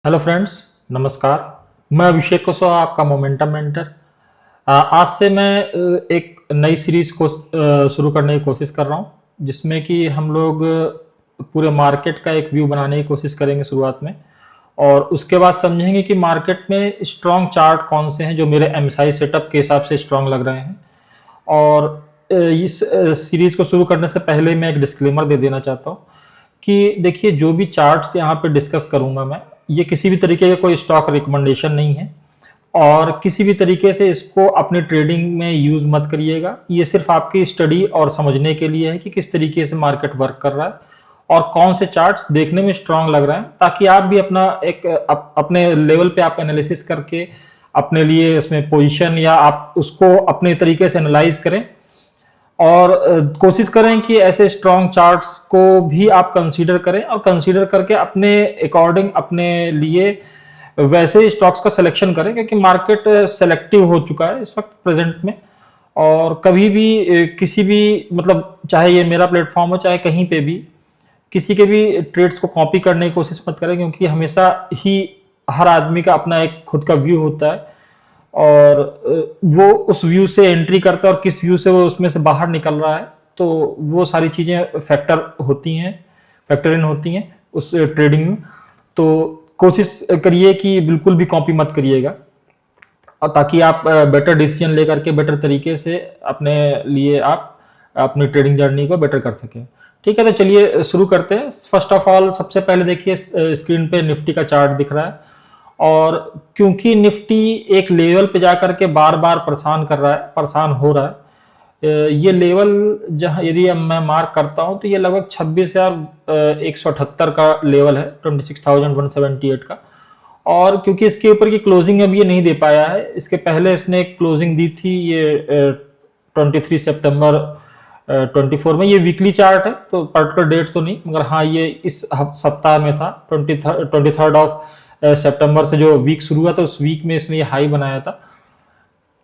Hello friends, नमस्कार। मैं अभिषेक कुशवाहा, आपका मोमेंटम मेंटर। आज से मैं एक नई सीरीज़ को शुरू करने की कोशिश कर रहा हूँ, जिसमें कि हम लोग पूरे मार्केट का एक व्यू बनाने की कोशिश करेंगे शुरुआत में, और उसके बाद समझेंगे कि मार्केट में स्ट्रॉन्ग चार्ट कौन से हैं जो मेरे एमएसआई सेटअप के हिसाब से स्ट्रॉन्ग लग रहे हैं। और इस सीरीज़ को शुरू करने से पहले मैं एक डिस्क्लेमर दे देना चाहता हूँ कि देखिए, जो भी चार्ट्स यहाँ पे डिस्कस करूँगा मैं, ये किसी भी तरीके का कोई स्टॉक रिकमेंडेशन नहीं है, और किसी भी तरीके से इसको अपने ट्रेडिंग में यूज़ मत करिएगा। ये सिर्फ आपकी स्टडी और समझने के लिए है कि किस तरीके से मार्केट वर्क कर रहा है और कौन से चार्ट्स देखने में स्ट्रांग लग रहे हैं, ताकि आप भी अपना एक अपने लेवल पे आप एनालिसिस करके अपने लिए इसमें पोजीशन या आप उसको अपने तरीके से एनालाइज करें, और कोशिश करें कि ऐसे स्ट्रॉन्ग चार्ट्स को भी आप कंसीडर करें और कंसीडर करके अपने अकॉर्डिंग अपने लिए वैसे स्टॉक्स का सिलेक्शन करें, क्योंकि मार्केट सेलेक्टिव हो चुका है इस वक्त प्रेजेंट में। और कभी भी किसी भी मतलब चाहे ये मेरा प्लेटफॉर्म हो चाहे कहीं पे भी किसी के भी ट्रेड्स को कॉपी करने की कोशिश मत करें, क्योंकि हमेशा ही हर आदमी का अपना एक खुद का व्यू होता है, और वो उस व्यू से एंट्री करता है और किस व्यू से वो उसमें से बाहर निकल रहा है, तो वो सारी चीज़ें फैक्टर इन होती हैं उस ट्रेडिंग में। तो कोशिश करिए कि बिल्कुल भी कॉपी मत करिएगा, और ताकि आप बेटर डिसीजन लेकर के बेटर तरीके से अपने लिए आप अपनी ट्रेडिंग जर्नी को बेटर कर सकें। ठीक है, तो चलिए शुरू करते हैं। फर्स्ट ऑफ ऑल, सबसे पहले देखिए स्क्रीन पे निफ्टी का चार्ट दिख रहा है, और क्योंकि निफ्टी एक लेवल पे जाकर के बार बार परेशान हो रहा है, ये लेवल जहां यदि अब मैं मार्क करता हूं तो ये लगभग 26,178 का लेवल है, 26,178 का। और क्योंकि इसके ऊपर की क्लोजिंग अब ये नहीं दे पाया है, इसके पहले इसने एक क्लोजिंग दी थी ये 23 सितंबर 24 में। ये वीकली चार्ट है तो पर्टिकुलर डेट तो नहीं, मगर हाँ ये इस सप्ताह में था। 23 ऑफ सितंबर से जो वीक शुरू हुआ था उस वीक में इसने ये हाई बनाया था,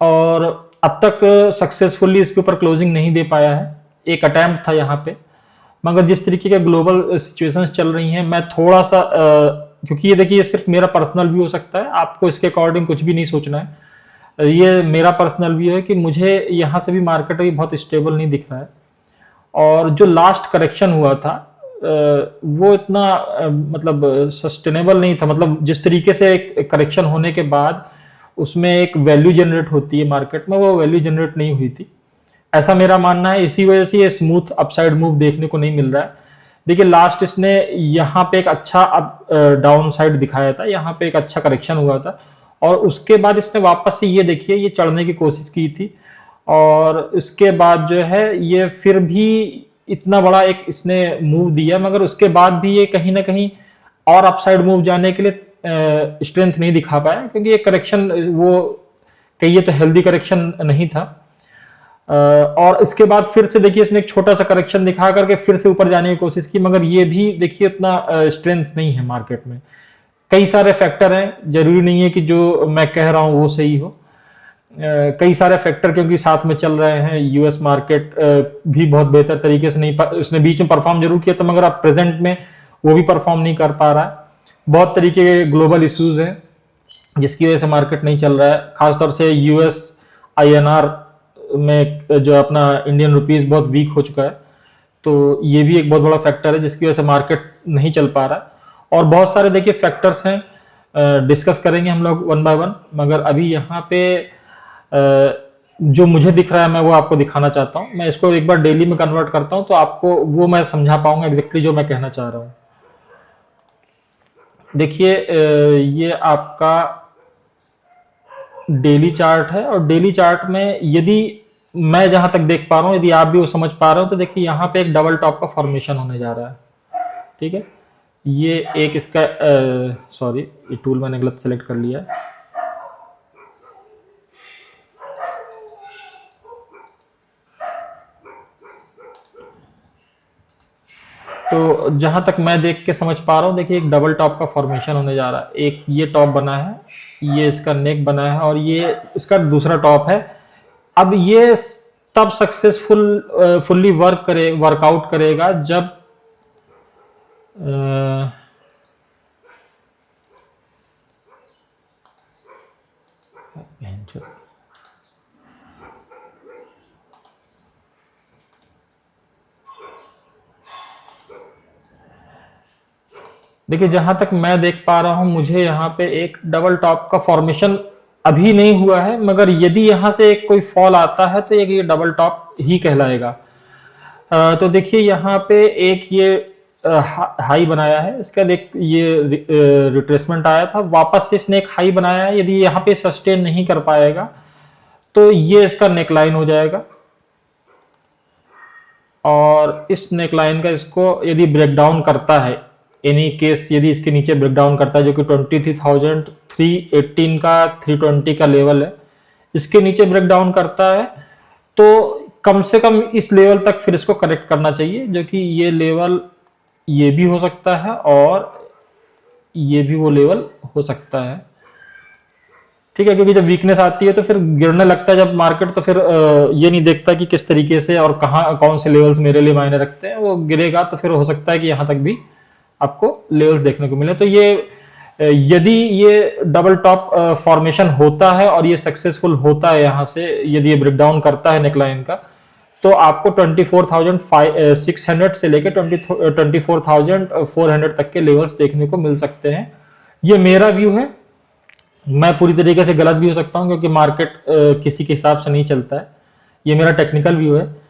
और अब तक सक्सेसफुली इसके ऊपर क्लोजिंग नहीं दे पाया है। एक अटेम्प्ट था यहाँ पे, मगर जिस तरीके के ग्लोबल सिचुएशंस चल रही हैं, मैं थोड़ा सा क्योंकि ये देखिए ये सिर्फ मेरा पर्सनल व्यू हो सकता है, आपको इसके अकॉर्डिंग कुछ भी नहीं सोचना है। ये मेरा पर्सनल व्यू है कि मुझे यहाँ से भी मार्केट अभी बहुत स्टेबल नहीं दिख रहा है, और जो लास्ट करेक्शन हुआ था वो इतना मतलब सस्टेनेबल नहीं था। मतलब जिस तरीके से एक करेक्शन होने के बाद उसमें एक वैल्यू जनरेट होती है मार्केट में, वो वैल्यू जनरेट नहीं हुई थी, ऐसा मेरा मानना है। इसी वजह से ये स्मूथ अपसाइड मूव देखने को नहीं मिल रहा है। देखिए लास्ट इसने यहाँ पे एक अच्छा डाउन साइड दिखाया था, यहाँ पे एक अच्छा करेक्शन हुआ था, और उसके बाद इसने वापस से ये देखिए ये चढ़ने की कोशिश की थी, और उसके बाद जो है ये फिर भी इतना बड़ा एक इसने मूव दिया, मगर उसके बाद भी ये कहीं ना कहीं और अपसाइड मूव जाने के लिए स्ट्रेंथ नहीं दिखा पाया, क्योंकि ये करेक्शन वो कहिए तो हेल्दी करेक्शन नहीं था। और इसके बाद फिर से देखिए इसने एक छोटा सा करेक्शन दिखा करके फिर से ऊपर जाने की कोशिश की, मगर ये भी देखिए उतना स्ट्रेंथ नहीं है मार्केट में। कई सारे फैक्टर हैं, जरूरी नहीं है कि जो मैं कह रहा हूं वो सही हो। कई सारे फैक्टर क्योंकि साथ में चल रहे हैं। यूएस मार्केट भी बहुत बेहतर तरीके से नहीं, उसने बीच में परफॉर्म जरूर किया था, मगर अब प्रेजेंट में वो भी परफॉर्म नहीं कर पा रहा है। बहुत तरीके के ग्लोबल इश्यूज हैं जिसकी वजह से मार्केट नहीं चल रहा है, खासतौर से यूएस आईएनआर में जो अपना इंडियन रुपीस बहुत वीक हो चुका है, तो ये भी एक बहुत बड़ा फैक्टर है जिसकी वजह से मार्केट नहीं चल पा रहा है। और बहुत सारे देखिए फैक्टर्स हैं, डिस्कस करेंगे हम लोग वन बाय वन, मगर अभी यहाँ पे जो मुझे दिख रहा है मैं वो आपको दिखाना चाहता हूँ। मैं इसको एक बार डेली में कन्वर्ट करता हूँ तो आपको वो मैं समझा पाऊंगा एग्जैक्टली जो मैं कहना चाह रहा हूँ। देखिए ये आपका डेली चार्ट है, और डेली चार्ट में यदि मैं जहां तक देख पा रहा हूं, यदि आप भी वो समझ पा रहे हो, तो देखिए यहाँ पे एक डबल टॉप का फॉर्मेशन होने जा रहा है। ठीक है, ये एक इसका सॉरी ये टूल मैंने गलत सेलेक्ट कर लिया है। तो जहां तक मैं देख के समझ पा रहा हूँ, देखिए एक डबल टॉप का फॉर्मेशन होने जा रहा है। एक ये टॉप बना है, ये इसका नेक बना है, और ये इसका दूसरा टॉप है। अब ये तब फुल्ली वर्कआउट करेगा जब देखिए जहां तक मैं देख पा रहा हूं, मुझे यहाँ पे एक डबल टॉप का फॉर्मेशन अभी नहीं हुआ है, मगर यदि यहाँ से एक कोई फॉल आता है तो ये डबल टॉप ही कहलाएगा। तो देखिए यहाँ पे एक ये हाई बनाया है, इसका देख ये रिट्रेसमेंट आया था, वापस से इसने एक हाई बनाया है। यदि यहाँ पे सस्टेन नहीं कर पाएगा तो ये इसका नेकलाइन हो जाएगा, और इस नेकलाइन का इसको यदि ब्रेक डाउन करता है, एनी केस यदि इसके नीचे ब्रेक डाउन करता है, जो कि 23,318 का 320 का लेवल है, इसके नीचे ब्रेक डाउन करता है तो कम से कम इस लेवल तक फिर इसको करेक्ट करना चाहिए, जो कि ये लेवल ये भी हो सकता है और ये भी वो लेवल हो सकता है। ठीक है, क्योंकि जब वीकनेस आती है तो फिर गिरने लगता है जब मार्केट, तो फिर ये नहीं देखता कि किस तरीके से और कहाँ कौन से लेवल्स मेरे लिए मायने रखते हैं, वो गिरेगा तो फिर हो सकता है कि यहाँ तक भी आपको लेवल्स देखने को मिले। तो ये यदि ये डबल टॉप फॉर्मेशन होता है और ये सक्सेसफुल होता है, यहाँ से यदि ये ब्रेकडाउन करता है नेकलाइन का, तो आपको 24,600 से लेकर 24,400 तक के लेवल्स देखने को मिल सकते हैं। ये मेरा व्यू है, मैं पूरी तरीके से गलत भी हो सकता हूं क्योंकि मार्केट किसी के हिसाब से नहीं चलता है। ये मेरा टेक्निकल व्यू है।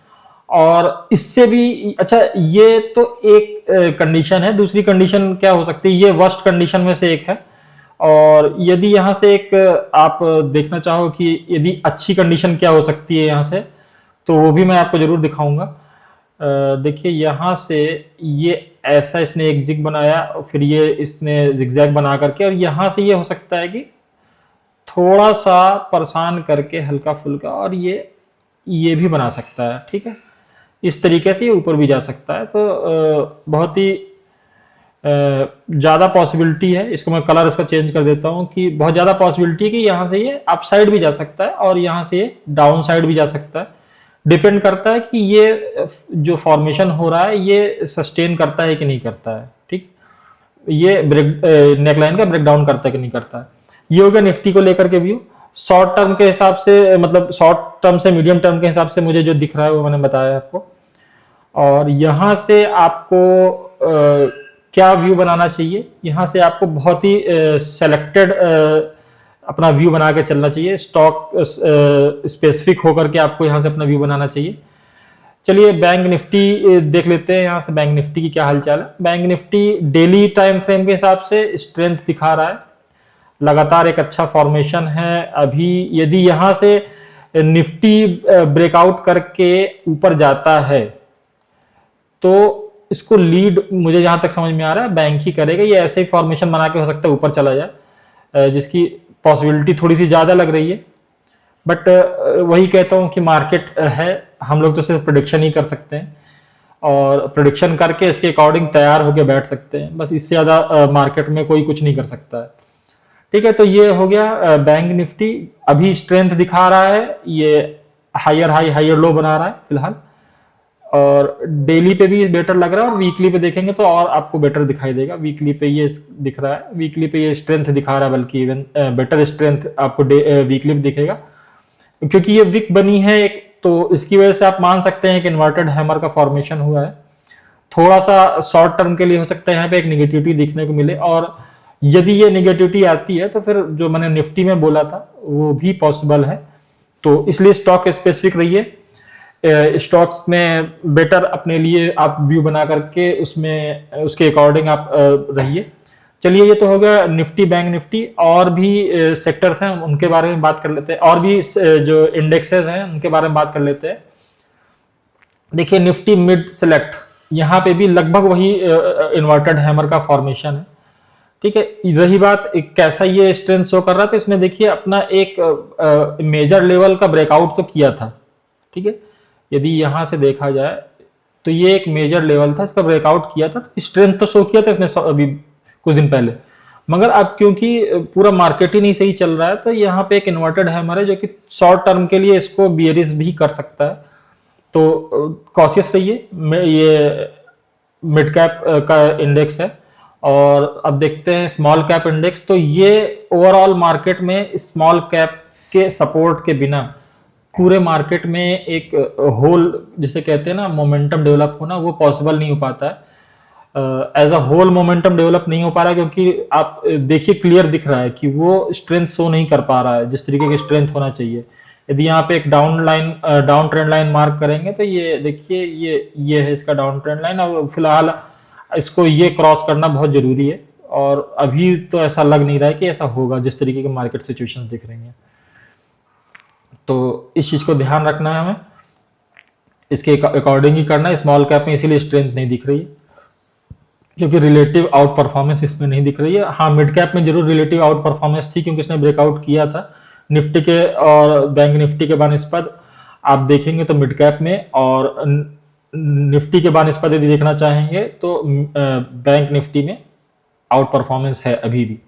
और इससे भी अच्छा, ये तो एक कंडीशन है। दूसरी कंडीशन क्या हो सकती है, ये वर्स्ट कंडीशन में से एक है। और यदि यहाँ से एक आप देखना चाहो कि यदि अच्छी कंडीशन क्या हो सकती है यहाँ से, तो वो भी मैं आपको जरूर दिखाऊंगा। देखिए यहाँ से ये ऐसा इसने एक जिग बनाया, फिर ये इसने जिगजैग बना करके, और यहाँ से ये हो सकता है कि थोड़ा सा परेशान करके हल्का फुल्का, और ये भी बना सकता है। ठीक है, इस तरीके से ये ऊपर भी जा सकता है। तो बहुत ही ज़्यादा पॉसिबिलिटी है, इसको मैं कलर इसका चेंज कर देता हूँ, कि बहुत ज़्यादा पॉसिबिलिटी है कि यहाँ से ये अप साइड भी जा सकता है और यहाँ से ये डाउन साइड भी जा सकता है। डिपेंड करता है कि ये जो फॉर्मेशन हो रहा है ये सस्टेन करता है कि नहीं करता है। ठीक, ये नेकलाइन का ब्रेक डाउन करता है कि नहीं करता है। ये हो गया निफ्टी को लेकर के व्यू। शॉर्ट टर्म के हिसाब से, मतलब शॉर्ट टर्म से मीडियम टर्म के हिसाब से मुझे जो दिख रहा है वो मैंने बताया आपको। और यहाँ से आपको क्या व्यू बनाना चाहिए, यहाँ से आपको बहुत ही सेलेक्टेड अपना व्यू बना के चलना चाहिए। स्टॉक स्पेसिफिक होकर के आपको यहाँ से अपना व्यू बनाना चाहिए। चलिए बैंक निफ्टी देख लेते हैं। यहाँ से बैंक निफ्टी की क्या हालचाल है। Bank Nifty daily time frame के हिसाब से स्ट्रेंथ दिखा रहा है, लगातार एक अच्छा फॉर्मेशन है। अभी यदि यहाँ से निफ्टी ब्रेकआउट करके ऊपर जाता है तो इसको लीड मुझे जहां तक समझ में आ रहा है बैंक ही करेगा। ये ऐसे ही फॉर्मेशन बना के हो सकता है ऊपर चला जाए, जिसकी पॉसिबिलिटी थोड़ी सी ज़्यादा लग रही है। बट वही कहता हूँ कि मार्केट है, हम लोग तो सिर्फ प्रेडिक्शन ही कर सकते हैं, और प्रेडिक्शन करके इसके अकॉर्डिंग तैयार होकर बैठ सकते हैं। बस इससे ज़्यादा मार्केट में कोई कुछ नहीं कर सकता है। ठीक है, तो ये हो गया बैंक निफ्टी। अभी स्ट्रेंथ दिखा रहा है, ये हायर हाई हायर लो बना रहा है फिलहाल, और डेली पे भी बेटर लग रहा है, और वीकली पे देखेंगे तो और आपको बेटर दिखाई देगा। वीकली पे ये दिख रहा है, वीकली पे ये स्ट्रेंथ दिखा रहा है, बल्कि इवन बेटर स्ट्रेंथ आपको वीकली पे दिखेगा, क्योंकि ये वीक बनी है एक, तो इसकी वजह से आप मान सकते हैं कि इन्वर्टेड हैमर का फॉर्मेशन हुआ है। थोड़ा सा शॉर्ट टर्म के लिए हो सकता है यहाँ पे एक निगेटिविटी दिखने को मिले, और यदि ये निगेटिविटी आती है तो फिर जो मैंने निफ्टी में बोला था वो भी पॉसिबल है। तो इसलिए स्टॉक स्पेसिफिक रहिए, स्टॉक्स में बेटर अपने लिए आप व्यू बना करके उसमें उसके अकॉर्डिंग आप रहिए। चलिए, ये तो हो गया निफ्टी बैंक निफ्टी। और भी सेक्टर्स हैं उनके बारे में बात कर लेते हैं, और भी जो इंडेक्सेस हैं उनके बारे में बात कर लेते हैं। देखिए निफ्टी मिड सेलेक्ट, यहाँ पे भी लगभग वही इन्वर्टेड हैमर का फॉर्मेशन है। ठीक है, रही बात कैसा ये स्ट्रेंथ शो कर रहा था, इसने देखिए अपना एक मेजर लेवल का ब्रेकआउट तो किया था। ठीक है, यदि यहां से देखा जाए तो ये एक मेजर लेवल था, इसका ब्रेकआउट किया था, तो स्ट्रेंथ तो शो किया था इसने अभी कुछ दिन पहले। मगर अब क्योंकि पूरा मार्केट ही नहीं सही चल रहा है, तो यहाँ पे एक इन्वर्टेड हैमर है जो कि शॉर्ट टर्म के लिए इसको बियरिश भी कर सकता है। तो कॉशियस रहिए। ये मिड कैप का इंडेक्स है, और अब देखते हैं स्मॉल कैप इंडेक्स। तो ये ओवरऑल मार्केट में स्मॉल कैप के सपोर्ट के बिना पूरे मार्केट में एक होल जिसे कहते हैं ना मोमेंटम डेवलप होना, वो पॉसिबल नहीं हो पाता है। As a whole momentum develop नहीं हो पा रहा है, क्योंकि आप देखिए क्लियर दिख रहा है कि वो स्ट्रेंथ शो नहीं कर पा रहा है जिस तरीके की स्ट्रेंथ होना चाहिए। यदि यहाँ पे एक डाउन ट्रेंड लाइन मार्क करेंगे तो ये देखिए ये है इसका डाउन ट्रेंड लाइन। अब फिलहाल इसको ये क्रॉस करना बहुत जरूरी है, और अभी तो ऐसा लग नहीं रहा है कि ऐसा होगा जिस तरीके की मार्केट सिचुएशन दिख रही हैं। तो इस चीज को ध्यान रखना है हमें, इसके अकॉर्डिंग ही करना है। स्मॉल कैप में इसीलिए स्ट्रेंथ नहीं दिख रही है, क्योंकि रिलेटिव आउट परफॉर्मेंस इसमें नहीं दिख रही है। हाँ, मिड कैप में जरूर रिलेटिव आउट परफॉर्मेंस थी, क्योंकि इसने ब्रेकआउट किया था निफ्टी के और बैंक निफ्टी के बानिस्पत। आप देखेंगे तो मिड कैप में और निफ्टी के बानिस्पत यदि देखना चाहेंगे तो बैंक निफ्टी में आउट परफॉर्मेंस है अभी भी।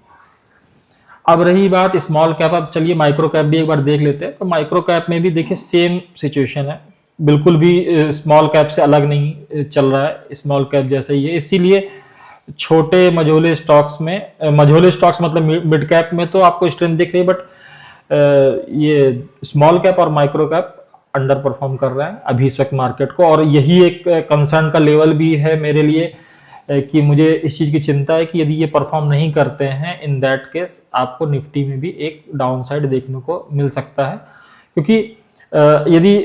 अब रही बात स्मॉल कैप, अब चलिए माइक्रो कैप भी एक बार देख लेते हैं। तो माइक्रो कैप में भी देखिए सेम सिचुएशन है, बिल्कुल भी स्मॉल कैप से अलग नहीं चल रहा है, स्मॉल कैप जैसा ही है। इसीलिए छोटे मझोले स्टॉक्स में, मझोले स्टॉक्स मतलब मिड कैप में तो आपको स्ट्रेंथ दिख रही है, बट ये स्मॉल कैप और माइक्रो कैप अंडर परफॉर्म कर रहे हैं अभी इस वक्त मार्केट को। और यही एक कंसर्न का लेवल भी है मेरे लिए, कि मुझे इस चीज की चिंता है कि यदि ये परफॉर्म नहीं करते हैं, इन दैट केस आपको निफ्टी में भी एक डाउन साइड देखने को मिल सकता है। क्योंकि यदि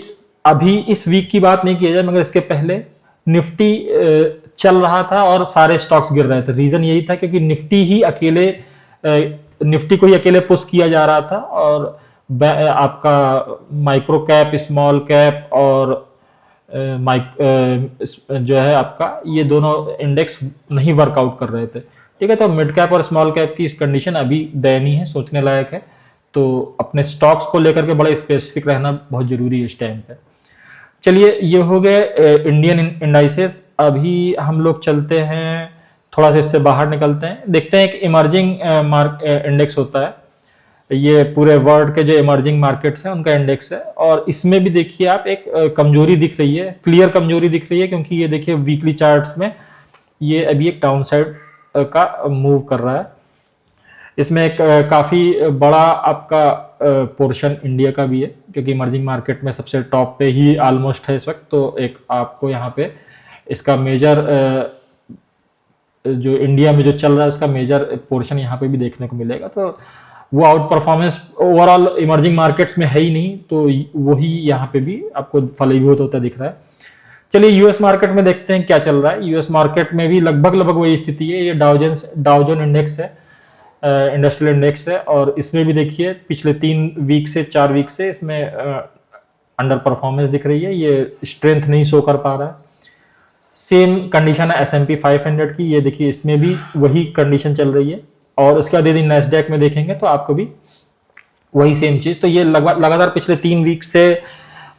अभी इस वीक की बात नहीं की जाए, मगर इसके पहले निफ्टी चल रहा था और सारे स्टॉक्स गिर रहे थे। रीजन यही था क्योंकि निफ्टी को ही अकेले पुश किया जा रहा था, और आपका माइक्रो कैप, स्मॉल कैप और जो है आपका ये दोनों इंडेक्स नहीं वर्कआउट कर रहे थे। ठीक है, तो मिड कैप और स्मॉल कैप की इस कंडीशन अभी दयनीय है, सोचने लायक है। तो अपने स्टॉक्स को लेकर के बड़ा स्पेसिफिक रहना बहुत जरूरी है इस टाइम पे। चलिए, ये हो गए इंडियन इंडाइसेस। अभी हम लोग चलते हैं, थोड़ा सा इससे बाहर निकलते हैं, देखते हैं एक इमर्जिंग इंडेक्स होता है। ये पूरे वर्ल्ड के जो इमर्जिंग मार्केट्स हैं उनका इंडेक्स है, और इसमें भी देखिए आप एक कमजोरी दिख रही है, क्लियर कमजोरी दिख रही है, क्योंकि ये देखिए वीकली चार्ट्स में ये अभी एक डाउन साइड का मूव कर रहा है। इसमें एक काफी बड़ा आपका पोर्शन इंडिया का भी है, क्योंकि इमर्जिंग मार्केट में सबसे टॉप पे ही ऑलमोस्ट है इस वक्त। तो एक आपको यहाँ पे इसका मेजर जो इंडिया में जो चल रहा है उसका मेजर पोर्शन यहाँ पे भी देखने को मिलेगा। तो वो out performance overall emerging markets में है ही नहीं, तो वही यहाँ पे भी आपको फलीभूत होता दिख रहा है। चलिए यूएस मार्केट में देखते हैं क्या चल रहा है। यूएस मार्केट में भी लगभग वही स्थिति है। ये डाउजोन इंडेक्स है, इंडस्ट्रियल इंडेक्स है, और इसमें भी देखिए पिछले 3 वीक से 4 वीक से इसमें अंडर परफॉर्मेंस दिख रही है, ये स्ट्रेंथ नहीं शो कर पा रहा है। सेम कंडीशन है S&P 500 की, ये देखिए इसमें भी वही कंडीशन चल रही है। और उसके बाद यदि नैस्डैक में देखेंगे तो आपको भी वही सेम चीज। तो ये लगातार पिछले 3 वीक से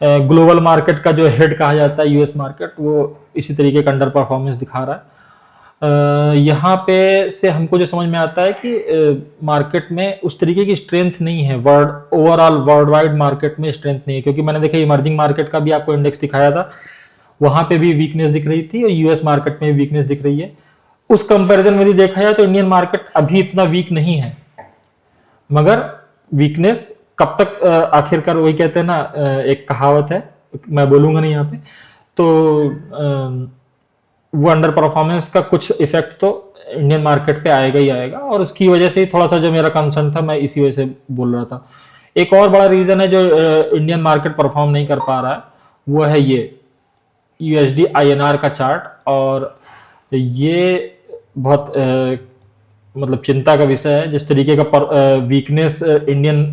ग्लोबल मार्केट का जो हेड कहा जाता है यूएस मार्केट, वो इसी तरीके का अंडर परफॉर्मेंस दिखा रहा है। यहाँ पे से हमको जो समझ में आता है कि मार्केट में उस तरीके की स्ट्रेंथ नहीं है, ओवरऑल वर्ल्ड वाइड मार्केट में स्ट्रेंथ नहीं है। क्योंकि मैंने देखा इमर्जिंग मार्केट का भी आपको इंडेक्स दिखाया था, वहां पे भी वीकनेस दिख रही थी, और यूएस मार्केट में भी वीकनेस दिख रही है। उस कंपैरिजन में यदि देखा जाए तो इंडियन मार्केट अभी इतना वीक नहीं है, मगर वीकनेस कब तक, आखिरकार वही कहते हैं ना, एक कहावत है, मैं बोलूंगा नहीं यहाँ पे, तो वो अंडर परफॉर्मेंस का कुछ इफेक्ट तो इंडियन मार्केट पे आएगा ही आएगा। और उसकी वजह से ही थोड़ा सा जो मेरा कंसर्न था, मैं इसी वजह से बोल रहा था। एक और बड़ा रीजन है जो इंडियन मार्केट परफॉर्म नहीं कर पा रहा है, वो है ये USD INR का चार्ट। और ये बहुत मतलब चिंता का विषय है, जिस तरीके का वीकनेस इंडियन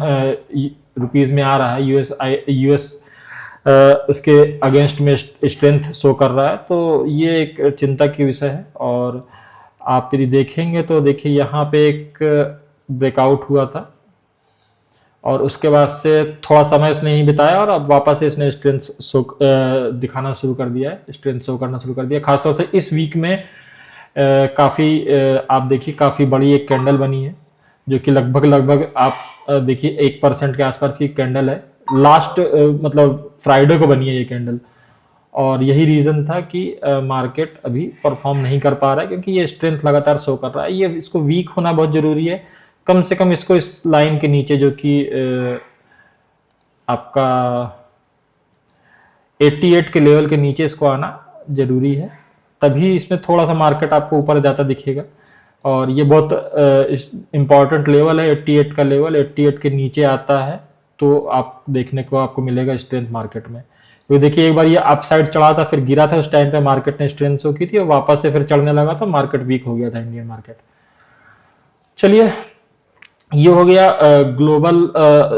रुपीज में आ रहा है, यूएस उसके अगेंस्ट में स्ट्रेंथ शो कर रहा है। तो ये एक चिंता की विषय है। और आप यदि देखेंगे तो देखिए यहाँ पे एक ब्रेकआउट हुआ था, और उसके बाद से थोड़ा समय इसने ही बिताया, और अब वापस से इसने स्ट्रेंथ दिखाना शुरू कर दिया है, स्ट्रेंथ शो करना शुरू कर दिया। खासतौर से इस वीक में काफ़ी आप देखिए काफ़ी बड़ी एक कैंडल बनी है, जो कि लगभग आप देखिए 1% के आसपास की कैंडल है। लास्ट मतलब फ्राइडे को बनी है ये कैंडल, और यही रीज़न था कि मार्केट अभी परफॉर्म नहीं कर पा रहा है, क्योंकि ये स्ट्रेंथ लगातार शो कर रहा है। ये इसको वीक होना बहुत ज़रूरी है, कम से कम इसको इस लाइन के नीचे, जो कि आपका 88 के लेवल के नीचे इसको आना जरूरी है, तभी इसमें थोड़ा सा मार्केट आपको ऊपर जाता दिखेगा। और ये बहुत इम्पॉर्टेंट लेवल है 88 का लेवल, 88 के नीचे आता है तो आप देखने को आपको मिलेगा स्ट्रेंथ मार्केट में। तो देखिए एक बार ये अप साइड चढ़ा था, फिर गिरा था, उस टाइम पे मार्केट ने स्ट्रेंथ शो की थी और वापस से फिर चढ़ने लगा था, मार्केट वीक हो गया था इंडियन मार्केट। चलिए ये हो गया ग्लोबल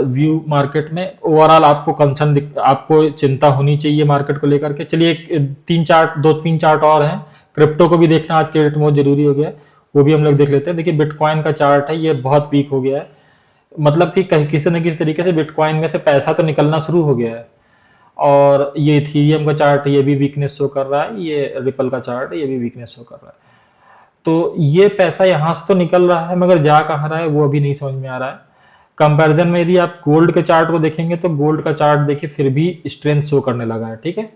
व्यू मार्केट में। ओवरऑल आपको कंसर्न, आपको चिंता होनी चाहिए मार्केट को लेकर के। चलिए दो तीन चार्ट और हैं। क्रिप्टो को भी देखना आज के डेट में बहुत जरूरी हो गया है, वो भी हम लोग देख लेते हैं। देखिए बिटकॉइन का चार्ट है, ये बहुत वीक हो गया है, मतलब कि किसी न किसी तरीके से बिटकॉइन में से पैसा तो निकलना शुरू हो गया है। और ये इथीरियम का चार्ट है, ये भी वीकनेस शो कर रहा है। ये रिपल का चार्ट है, ये भी वीकनेस शो कर रहा है। तो ये पैसा यहाँ से तो निकल रहा है, मगर जा कहाँ रहा है वो अभी नहीं समझ में आ रहा है। कंपैरिजन में यदि आप गोल्ड के चार्ट को देखेंगे तो गोल्ड का चार्ट देखिए फिर भी स्ट्रेंथ शो करने लगा है। ठीक है,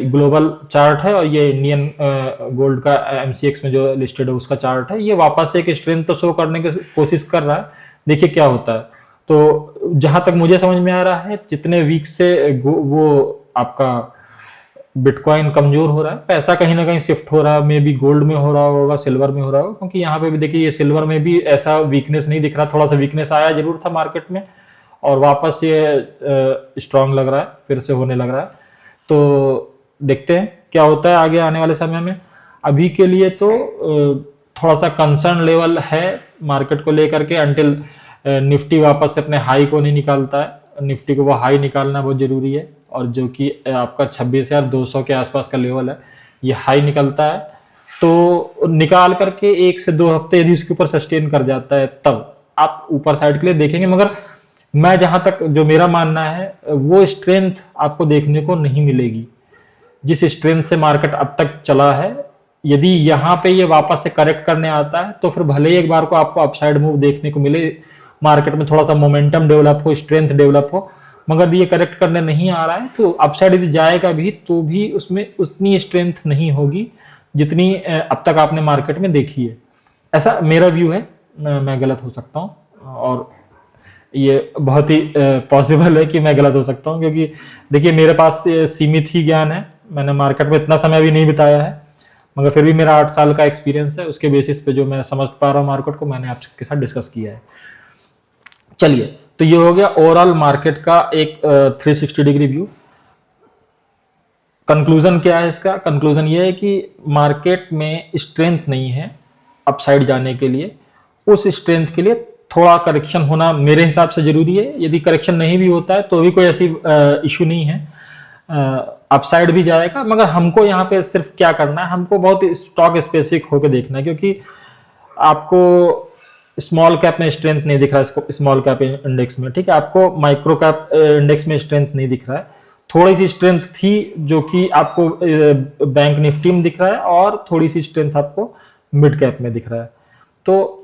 ग्लोबल चार्ट है और ये इंडियन गोल्ड का एमसीएक्स में जो लिस्टेड है उसका चार्ट है। ये वापस से एक स्ट्रेंथ तो शो करने की कोशिश कर रहा है, देखिए क्या होता है। तो जहां तक मुझे समझ में आ रहा है, जितने वीक से वो आपका बिटकॉइन कमजोर हो रहा है, पैसा कहीं ना कहीं शिफ्ट हो रहा है, मे बी गोल्ड में हो रहा होगा, सिल्वर में हो रहा होगा। क्योंकि यहाँ पे भी देखिए ये सिल्वर में भी ऐसा वीकनेस नहीं दिख रहा, थोड़ा सा वीकनेस आया जरूर था मार्केट में और वापस ये स्ट्रांग लग रहा है, फिर से होने लग रहा है। तो देखते हैं क्या होता है आगे आने वाले समय में। अभी के लिए तो थोड़ा सा कंसर्न लेवल है मार्केट को लेकर के, अंटिल निफ्टी वापस से अपने हाई को नहीं निकालता है। निफ्टी को वो हाई निकालना बहुत जरूरी है, और जो कि आपका 26,200 के आसपास का लेवल है, ये हाई निकलता है तो निकाल करके 1 से 2 हफ्ते यदि उसके ऊपर सस्टेन कर जाता है तब आप ऊपर साइड के लिए देखेंगे। मगर मैं जहां तक जो मेरा मानना है, वो स्ट्रेंथ आपको देखने को नहीं मिलेगी जिस स्ट्रेंथ से मार्केट अब तक चला है। यदि यहाँ पे ये वापस से करेक्ट करने आता है तो फिर भले ही एक बार को आपको अपसाइड मूव देखने को मिले, मार्केट में थोड़ा सा मोमेंटम डेवलप हो, स्ट्रेंथ डेवलप हो, मगर ये करेक्ट करने नहीं आ रहा है तो अपसाइड यदि जाएगा भी तो भी उसमें उतनी स्ट्रेंथ नहीं होगी जितनी अब तक आपने मार्केट में देखी है। ऐसा मेरा व्यू है, मैं गलत हो सकता हूँ और ये बहुत ही पॉसिबल है कि मैं गलत हो सकता हूँ, क्योंकि देखिए मेरे पास सीमित ही ज्ञान है, मैंने मार्केट में इतना समय भी नहीं बिताया है, मगर फिर भी मेरा 8 साल का एक्सपीरियंस है, उसके बेसिस पे जो मैं समझ पा रहा हूँ मार्केट को, मैंने आपके साथ डिस्कस किया है। चलिए, तो ये हो गया ओवरऑल मार्केट का एक 360 डिग्री व्यू। कंक्लूजन क्या है इसका? कंक्लूजन ये है कि मार्केट में स्ट्रेंथ नहीं है अपसाइड जाने के लिए, उस स्ट्रेंथ के लिए थोड़ा करेक्शन होना मेरे हिसाब से जरूरी है। यदि करेक्शन नहीं भी होता है तो भी कोई ऐसी इशू नहीं है, अपसाइड भी जाएगा। मगर हमको यहाँ पे सिर्फ क्या करना है, हमको बहुत स्टॉक स्पेसिफिक होकर देखना है, क्योंकि आपको स्मॉल कैप में स्ट्रेंथ नहीं दिख रहा है, स्मॉल कैप इंडेक्स में, ठीक है, आपको माइक्रो कैप इंडेक्स में स्ट्रेंथ नहीं दिख रहा है। थोड़ी सी स्ट्रेंथ थी जो कि आपको बैंक निफ्टी में दिख रहा है, और थोड़ी सी स्ट्रेंथ आपको मिड कैप में दिख रहा है। तो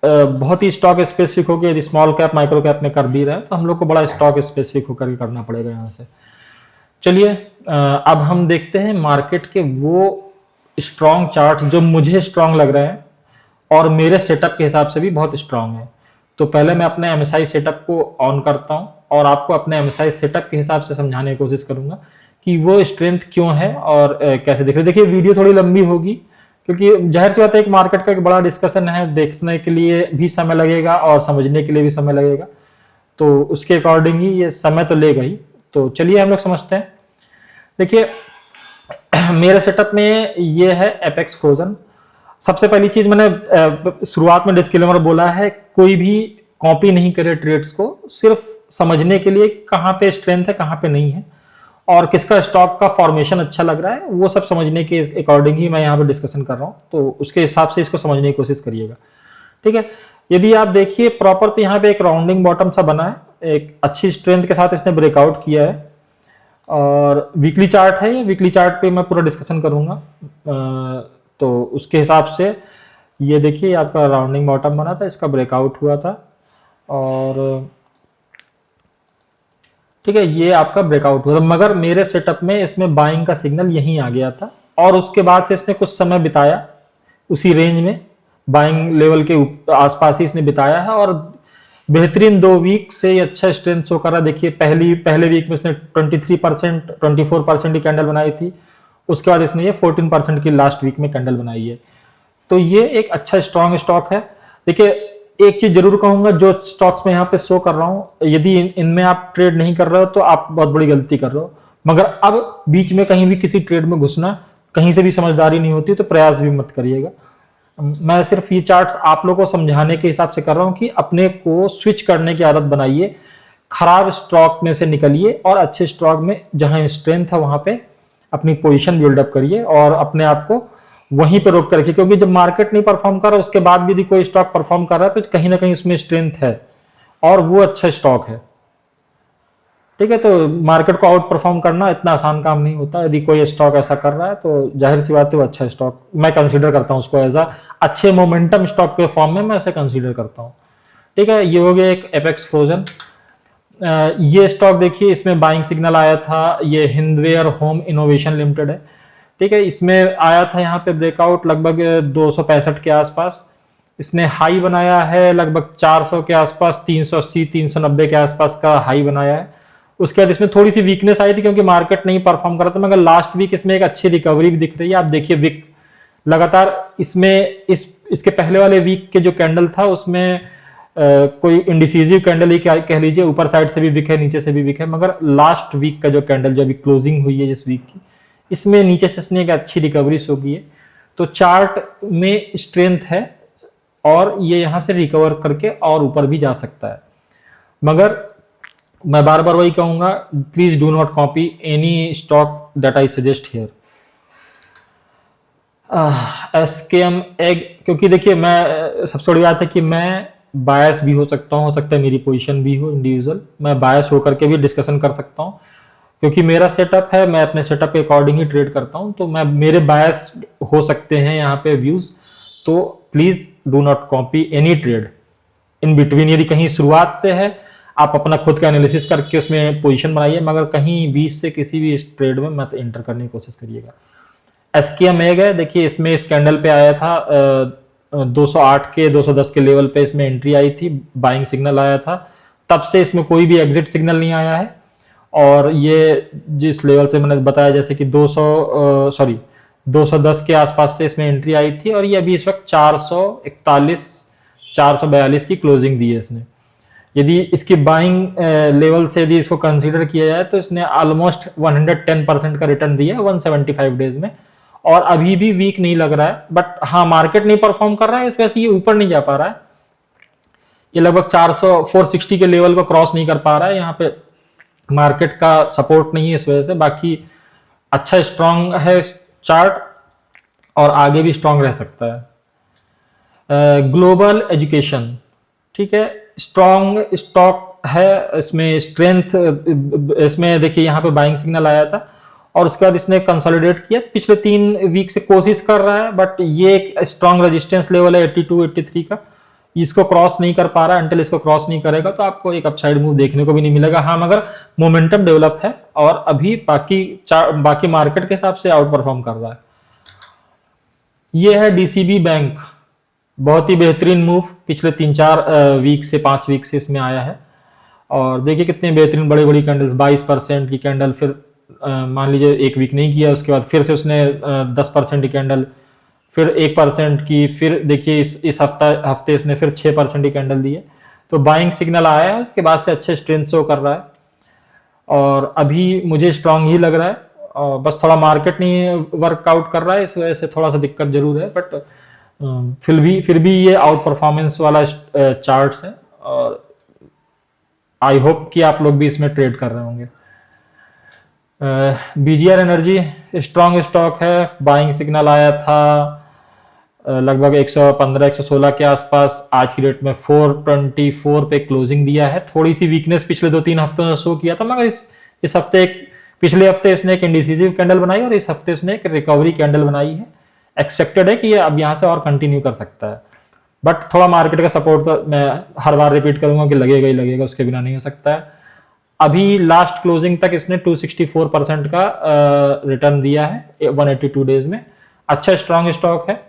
बहुत ही स्टॉक स्पेसिफिक होकर यदि स्मॉल कैप माइक्रो कैप में कर भी रहे हैं तो हम लोग को बड़ा स्टॉक स्पेसिफिक होकर करना पड़ेगा यहाँ से। चलिए अब हम देखते हैं मार्केट के वो स्ट्रॉन्ग चार्ट जो मुझे स्ट्रॉन्ग लग रहे हैं और मेरे सेटअप के हिसाब से भी बहुत स्ट्रॉन्ग है। तो पहले मैं अपने एमएसआई सेटअप को ऑन करता हूं और आपको अपने एमएसआई सेटअप के हिसाब से समझाने की कोशिश करूंगा कि वो स्ट्रेंथ क्यों है और कैसे दिख रही है। देखिए वीडियो थोड़ी लंबी होगी क्योंकि जाहिर सी बात है एक मार्केट का एक बड़ा डिस्कशन है, देखने के लिए भी समय लगेगा और समझने के लिए भी समय लगेगा, तो उसके अकॉर्डिंग ही ये समय तो लेगा ही। तो चलिए हम लोग समझते हैं। देखिए मेरे सेटअप में ये है एपेक्स फ्रोजन। सबसे पहली चीज मैंने शुरुआत में डिस्क्लेमर बोला है, कोई भी कॉपी नहीं करे ट्रेड्स को, सिर्फ समझने के लिए कि कहाँ पे स्ट्रेंथ है कहाँ पे नहीं है और किसका स्टॉक का फॉर्मेशन अच्छा लग रहा है, वो सब समझने के अकॉर्डिंग ही मैं यहाँ पे डिस्कशन कर रहा हूँ। तो उसके हिसाब से इसको समझने की कोशिश करिएगा, ठीक है। यदि आप देखिए प्रॉपर तो यहाँ पे एक राउंडिंग बॉटम सा बना है, एक अच्छी स्ट्रेंथ के साथ इसने ब्रेकआउट किया है और वीकली चार्ट है, ये वीकली चार्ट पे मैं पूरा डिस्कशन करूंगा। तो उसके हिसाब से ये देखिए आपका राउंडिंग बॉटम बना था, इसका ब्रेकआउट हुआ था और ठीक है ये आपका ब्रेकआउट हुआ था, मगर मेरे सेटअप में इसमें बाइंग का सिग्नल यहीं आ गया था और उसके बाद से इसने कुछ समय बिताया उसी रेंज में, बाइंग लेवल के आसपास ही इसने बिताया है और बेहतरीन 2 वीक से ये अच्छा स्ट्रेंथ शो कर रहा है। देखिए पहले वीक में इसने 23% 24% की कैंडल बनाई थी, उसके बाद इसने ये 14% की लास्ट वीक में कैंडल बनाई है। तो ये एक अच्छा स्ट्रॉन्ग स्टॉक है। देखिए, एक चीज जरूर कहूंगा, जो स्टॉक्स में यहाँ पे शो कर रहा हूं, यदि इनमें आप ट्रेड नहीं कर रहे हो तो आप बहुत बड़ी गलती कर रहे हो। मगर अब बीच में कहीं भी किसी ट्रेड में घुसना कहीं से भी समझदारी नहीं होती, तो प्रयास भी मत करिएगा। मैं सिर्फ ये चार्ट्स आप लोगों को समझाने के हिसाब से कर रहा हूं कि अपने को स्विच करने की आदत बनाइए, खराब स्टॉक में से निकलिए और अच्छे स्टॉक में जहां स्ट्रेंथ है वहां पे अपनी पोजीशन बिल्डअप करिए और अपने आप को वहीं पे रोक कर रखिए। क्योंकि जब मार्केट नहीं परफॉर्म कर रहा उसके बाद भी यदि कोई स्टॉक परफॉर्म कर रहा है तो कहीं ना कहीं उसमें स्ट्रेंथ है और वो अच्छा स्टॉक है। ठीक है, तो मार्केट को आउट परफॉर्म करना इतना आसान काम नहीं होता। यदि कोई स्टॉक ऐसा कर रहा है तो जाहिर सी बात है वो अच्छा स्टॉक मैं कंसीडर करता हूँ, उसको एज अ अच्छे मोमेंटम स्टॉक के फॉर्म में मैं उसे कंसीडर करता हूँ। ठीक है, ये हो गया एक एपेक्स फ्रोजन। ये स्टॉक देखिए, इसमें बाइंग सिग्नल आया था। ये हिंदवेयर होम इनोवेशन लिमिटेड है। ठीक है, इसमें आया था यहाँ पे ब्रेकआउट लगभग 265 के आसपास। इसने हाई बनाया है लगभग 400 के आसपास, 380 390 के आसपास का हाई बनाया है। उसके बाद इसमें थोड़ी सी वीकनेस आई थी क्योंकि मार्केट नहीं परफॉर्म कर रहा था, मगर लास्ट वीक इसमें एक अच्छी रिकवरी भी दिख रही है। आप देखिए विक लगातार इसमें इसके पहले वाले वीक के जो कैंडल था उसमें कोई इंडिसीजिव कैंडल ही कह लीजिए, ऊपर साइड से भी विक है नीचे से भी विक है। मगर लास्ट वीक का जो कैंडल जो अभी क्लोजिंग हुई है जिस वीक की, इसमें नीचे से इसने एक अच्छी रिकवरी शो की है। तो चार्ट में स्ट्रेंथ है और ये यहां से रिकवर करके और ऊपर भी जा सकता है। मगर मैं बार बार वही कहूंगा, please do not copy any stock that I suggest here. SKM egg, क्योंकि देखिए मैं सबसे बड़ी बात है कि मैं बायस भी हो सकता हूँ, हो सकता है मेरी पोजीशन भी हो इंडिविजुअल, मैं बायस होकर के भी डिस्कशन कर सकता हूँ क्योंकि मेरा सेटअप है, मैं अपने सेटअप के अकॉर्डिंग ही ट्रेड करता हूँ। तो मैं मेरे बायस हो सकते हैं यहाँ पे व्यूज, तो please do not copy any trade in between. यदि कहीं शुरुआत से है आप अपना खुद का एनालिसिस करके उसमें पोजीशन बनाइए, मगर कहीं बीच से किसी भी ट्रेड में मत एंटर करने की कोशिश करिएगा। एसकेएम एग है, देखिए इसमें इस कैंडल पे आया था 208 के 210 के लेवल पे इसमें एंट्री आई थी, बाइंग सिग्नल आया था। तब से इसमें कोई भी एग्जिट सिग्नल नहीं आया है और ये जिस लेवल से मैंने बताया जैसे कि 210 के आसपास से इसमें एंट्री आई थी और ये अभी इस वक्त 441 442 की क्लोजिंग दी है इसने। यदि इसकी बाइंग लेवल से यदि इसको कंसीडर किया जाए तो इसने ऑलमोस्ट 110% का रिटर्न दिया है 175 डेज में और अभी भी वीक नहीं लग रहा है। बट हाँ, मार्केट नहीं परफॉर्म कर रहा है, इस वजह से ये ऊपर नहीं जा पा रहा है। ये लगभग 460 के लेवल को क्रॉस नहीं कर पा रहा है, यहाँ पे मार्केट का सपोर्ट नहीं है इस वजह से। बाकी अच्छा स्ट्रांग है चार्ट और आगे भी स्ट्रांग रह सकता है। ग्लोबल एजुकेशन, ठीक है, स्ट्रांग स्टॉक है, इसमें स्ट्रेंथ, इसमें देखिए यहाँ पे बाइंग सिग्नल आया था और उसके बाद इसने कंसोलिडेट किया। पिछले 3 वीक से कोशिश कर रहा है बट ये एक स्ट्रांग रेजिस्टेंस लेवल है 82 83 का, इसको क्रॉस नहीं कर पा रहा है। अंटिल इसको क्रॉस नहीं करेगा तो आपको एक अपसाइड मूव देखने को भी नहीं मिलेगा। हाँ, मगर मोमेंटम डेवलप है और अभी बाकी मार्केट के हिसाब से आउट परफॉर्म कर रहा है। ये है डीसीबी बैंक, बहुत ही बेहतरीन मूव पिछले 3-4 वीक से 5 वीक से इसमें आया है और देखिए कितने बेहतरीन बड़ी बड़ी कैंडल्स, 22% की कैंडल, फिर मान लीजिए 1 वीक नहीं किया उसके बाद फिर से उसने 10% की कैंडल, फिर 1% की, फिर देखिए इस हफ्ते इसने फिर 6% की कैंडल दी है। तो बाइंग सिग्नल आया है, उसके बाद से अच्छे स्ट्रेंथ शो कर रहा है और अभी मुझे स्ट्रांग ही लग रहा है और बस थोड़ा मार्केट नहीं वर्कआउट कर रहा है, इस वजह से थोड़ा सा दिक्कत जरूर है। बट फिर भी ये आउट परफॉर्मेंस वाला चार्ट्स है और आई होप कि आप लोग भी इसमें ट्रेड कर रहे होंगे। बीजीआर एनर्जी स्ट्रॉन्ग स्टॉक है, बाइंग सिग्नल आया था लगभग 115 116 के आसपास, आज की डेट में 424 पे क्लोजिंग दिया है। थोड़ी सी वीकनेस पिछले 2-3 हफ्तों में शो किया था, मगर इस हफ्ते पिछले हफ्ते इसने एक इंडिसिसिव कैंडल बनाई और इस हफ्ते इसने एक रिकवरी कैंडल बनाई है। एक्सपेक्टेड है कि ये अब यहाँ से और कंटिन्यू कर सकता है, बट थोड़ा मार्केट का सपोर्ट तो मैं हर बार रिपीट करूंगा कि लगेगा ही लगेगा, उसके बिना नहीं हो सकता है। अभी लास्ट क्लोजिंग तक इसने 264% का रिटर्न दिया है 182 डेज में। अच्छा स्ट्रांग स्टॉक है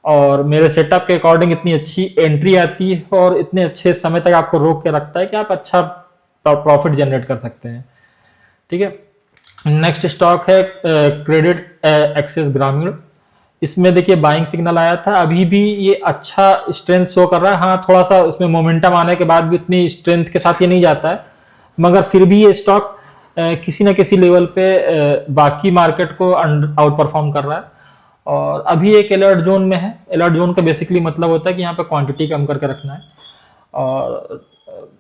और मेरे सेटअप के अकॉर्डिंग इतनी अच्छी एंट्री आती है और इतने अच्छे समय तक आपको रोक के रखता है कि आप अच्छा प्रॉफिट जनरेट कर सकते हैं। ठीक है, नेक्स्ट स्टॉक है क्रेडिट एक्सिस ग्रामीण। इसमें देखिए बाइंग सिग्नल आया था, अभी भी ये अच्छा स्ट्रेंथ शो कर रहा है। हाँ, थोड़ा सा उसमें मोमेंटम आने के बाद भी उतनी स्ट्रेंथ के साथ ये नहीं जाता है, मगर फिर भी ये स्टॉक किसी न किसी लेवल पे बाकी मार्केट को आउट परफॉर्म कर रहा है और अभी एक अलर्ट जोन में है। अलर्ट जोन का बेसिकली मतलब होता है कि यहाँ पे क्वांटिटी कम करके रखना है और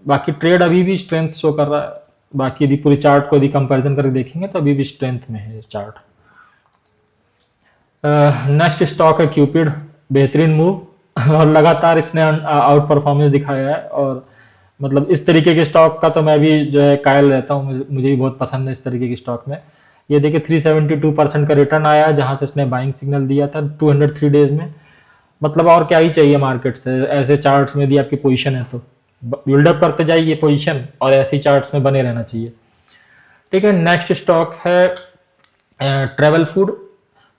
बाकी ट्रेड अभी भी स्ट्रेंथ शो कर रहा है। बाकी यदि पूरी चार्ट को यदि कंपैरिजन करके देखेंगे तो अभी भी स्ट्रेंथ में है चार्ट। नेक्स्ट स्टॉक है क्यूपिड, बेहतरीन मूव और लगातार इसने आउट परफॉर्मेंस दिखाया है और मतलब इस तरीके के स्टॉक का तो मैं भी जो है कायल रहता हूँ, मुझे भी बहुत पसंद है इस तरीके के स्टॉक में। ये देखिए 372% का रिटर्न आया जहां से इसने बाइंग सिग्नल दिया था 203 डेज में। मतलब और क्या ही चाहिए मार्केट से, ऐसे चार्ट्स में यदि आपकी पोजीशन है तो बिल्डअप करते जाइए पोजीशन और ऐसे ही चार्ट्स में बने रहना चाहिए। ठीक है, नेक्स्ट स्टॉक है ट्रेवल फूड,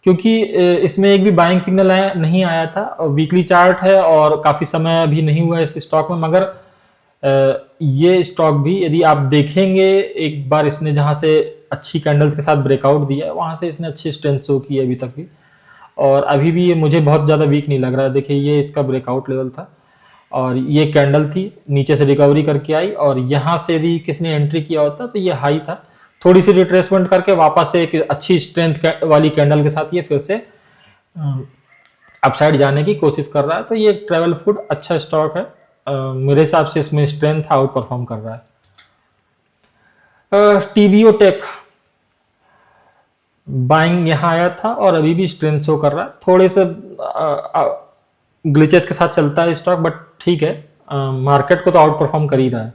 क्योंकि इसमें एक भी बाइंग सिग्नल नहीं आया था और वीकली चार्ट है और काफ़ी समय अभी नहीं हुआ इस स्टॉक में, मगर ये स्टॉक भी यदि आप देखेंगे एक बार इसने जहां से अच्छी कैंडल्स के साथ ब्रेकआउट दिया है वहां से इसने अच्छी स्ट्रेंथ शो की है अभी तक भी और अभी भी ये मुझे बहुत ज़्यादा वीक नहीं लग रहा है। देखिए ये इसका ब्रेकआउट लेवल था और ये कैंडल थी, नीचे से रिकवरी करके आई और यहाँ से यदि किसने एंट्री किया होता तो ये हाई था, थोड़ी सी रिट्रेसमेंट करके वापस से एक अच्छी स्ट्रेंथ वाली कैंडल के साथ ये फिर से अपसाइड जाने की कोशिश कर रहा है। तो ये ट्रेवल फूड अच्छा स्टॉक है, मेरे हिसाब से इसमें स्ट्रेंथ आउट परफॉर्म कर रहा है। टीबीओ टेक बाइंग यहाँ आया था और अभी भी स्ट्रेंथ शो कर रहा है, थोड़े से ग्लिचेस के साथ चलता है स्टॉक बट ठीक है, मार्केट को तो आउट परफॉर्म कर ही रहा है।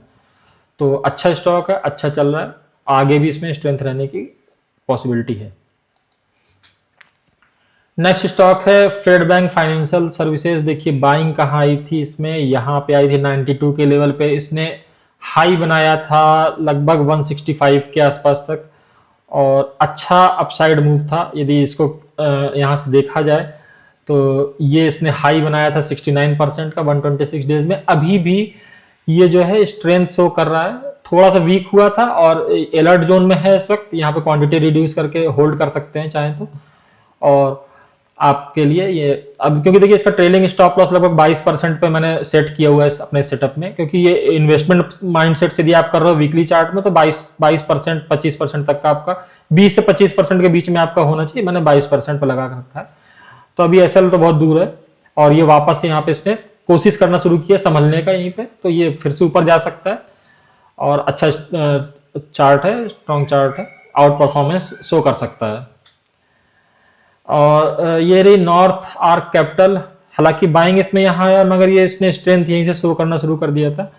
तो अच्छा स्टॉक है, अच्छा चल रहा है, आगे भी इसमें स्ट्रेंथ रहने की पॉसिबिलिटी है। नेक्स्ट स्टॉक है फेड बैंक फाइनेंशियल सर्विसेज। देखिए बाइंग कहाँ आई थी इसमें, यहाँ पे आई थी 92 के लेवल पे, इसने हाई बनाया था लगभग 165 के आसपास तक और अच्छा अपसाइड मूव था। यदि इसको यहाँ से देखा जाए तो ये इसने हाई बनाया था 69% का 126 डेज में। अभी भी ये जो है स्ट्रेंथ शो कर रहा है, थोड़ा सा वीक हुआ था और अलर्ट जोन में है इस वक्त, यहाँ पे क्वांटिटी रिड्यूस करके होल्ड कर सकते हैं चाहे तो। और आपके लिए ये अब क्योंकि देखिए इसका ट्रेलिंग स्टॉप लॉस लगभग 22% पे मैंने सेट किया हुआ है अपने सेटअप में, क्योंकि ये इन्वेस्टमेंट माइंडसेट से यदि आप कर रहे हो वीकली चार्ट में तो 22% 25% तक का आपका 20 से 25% के बीच में आपका होना चाहिए, मैंने 22% पे लगा रखा है। तो अभी एसएल तो बहुत दूर है और ये वापस से यहाँ पे इसने कोशिश करना शुरू किया संभलने का यहीं पे, तो ये फिर से ऊपर जा सकता है और अच्छा चार्ट है, स्ट्रॉन्ग चार्ट है, आउट परफॉर्मेंस शो कर सकता है। और ये रही नॉर्थ आर्क कैपिटल, हालांकि बाइंग इसमें यहाँ आया मगर ये इसने स्ट्रेंथ यहीं से शो करना शुरू कर दिया था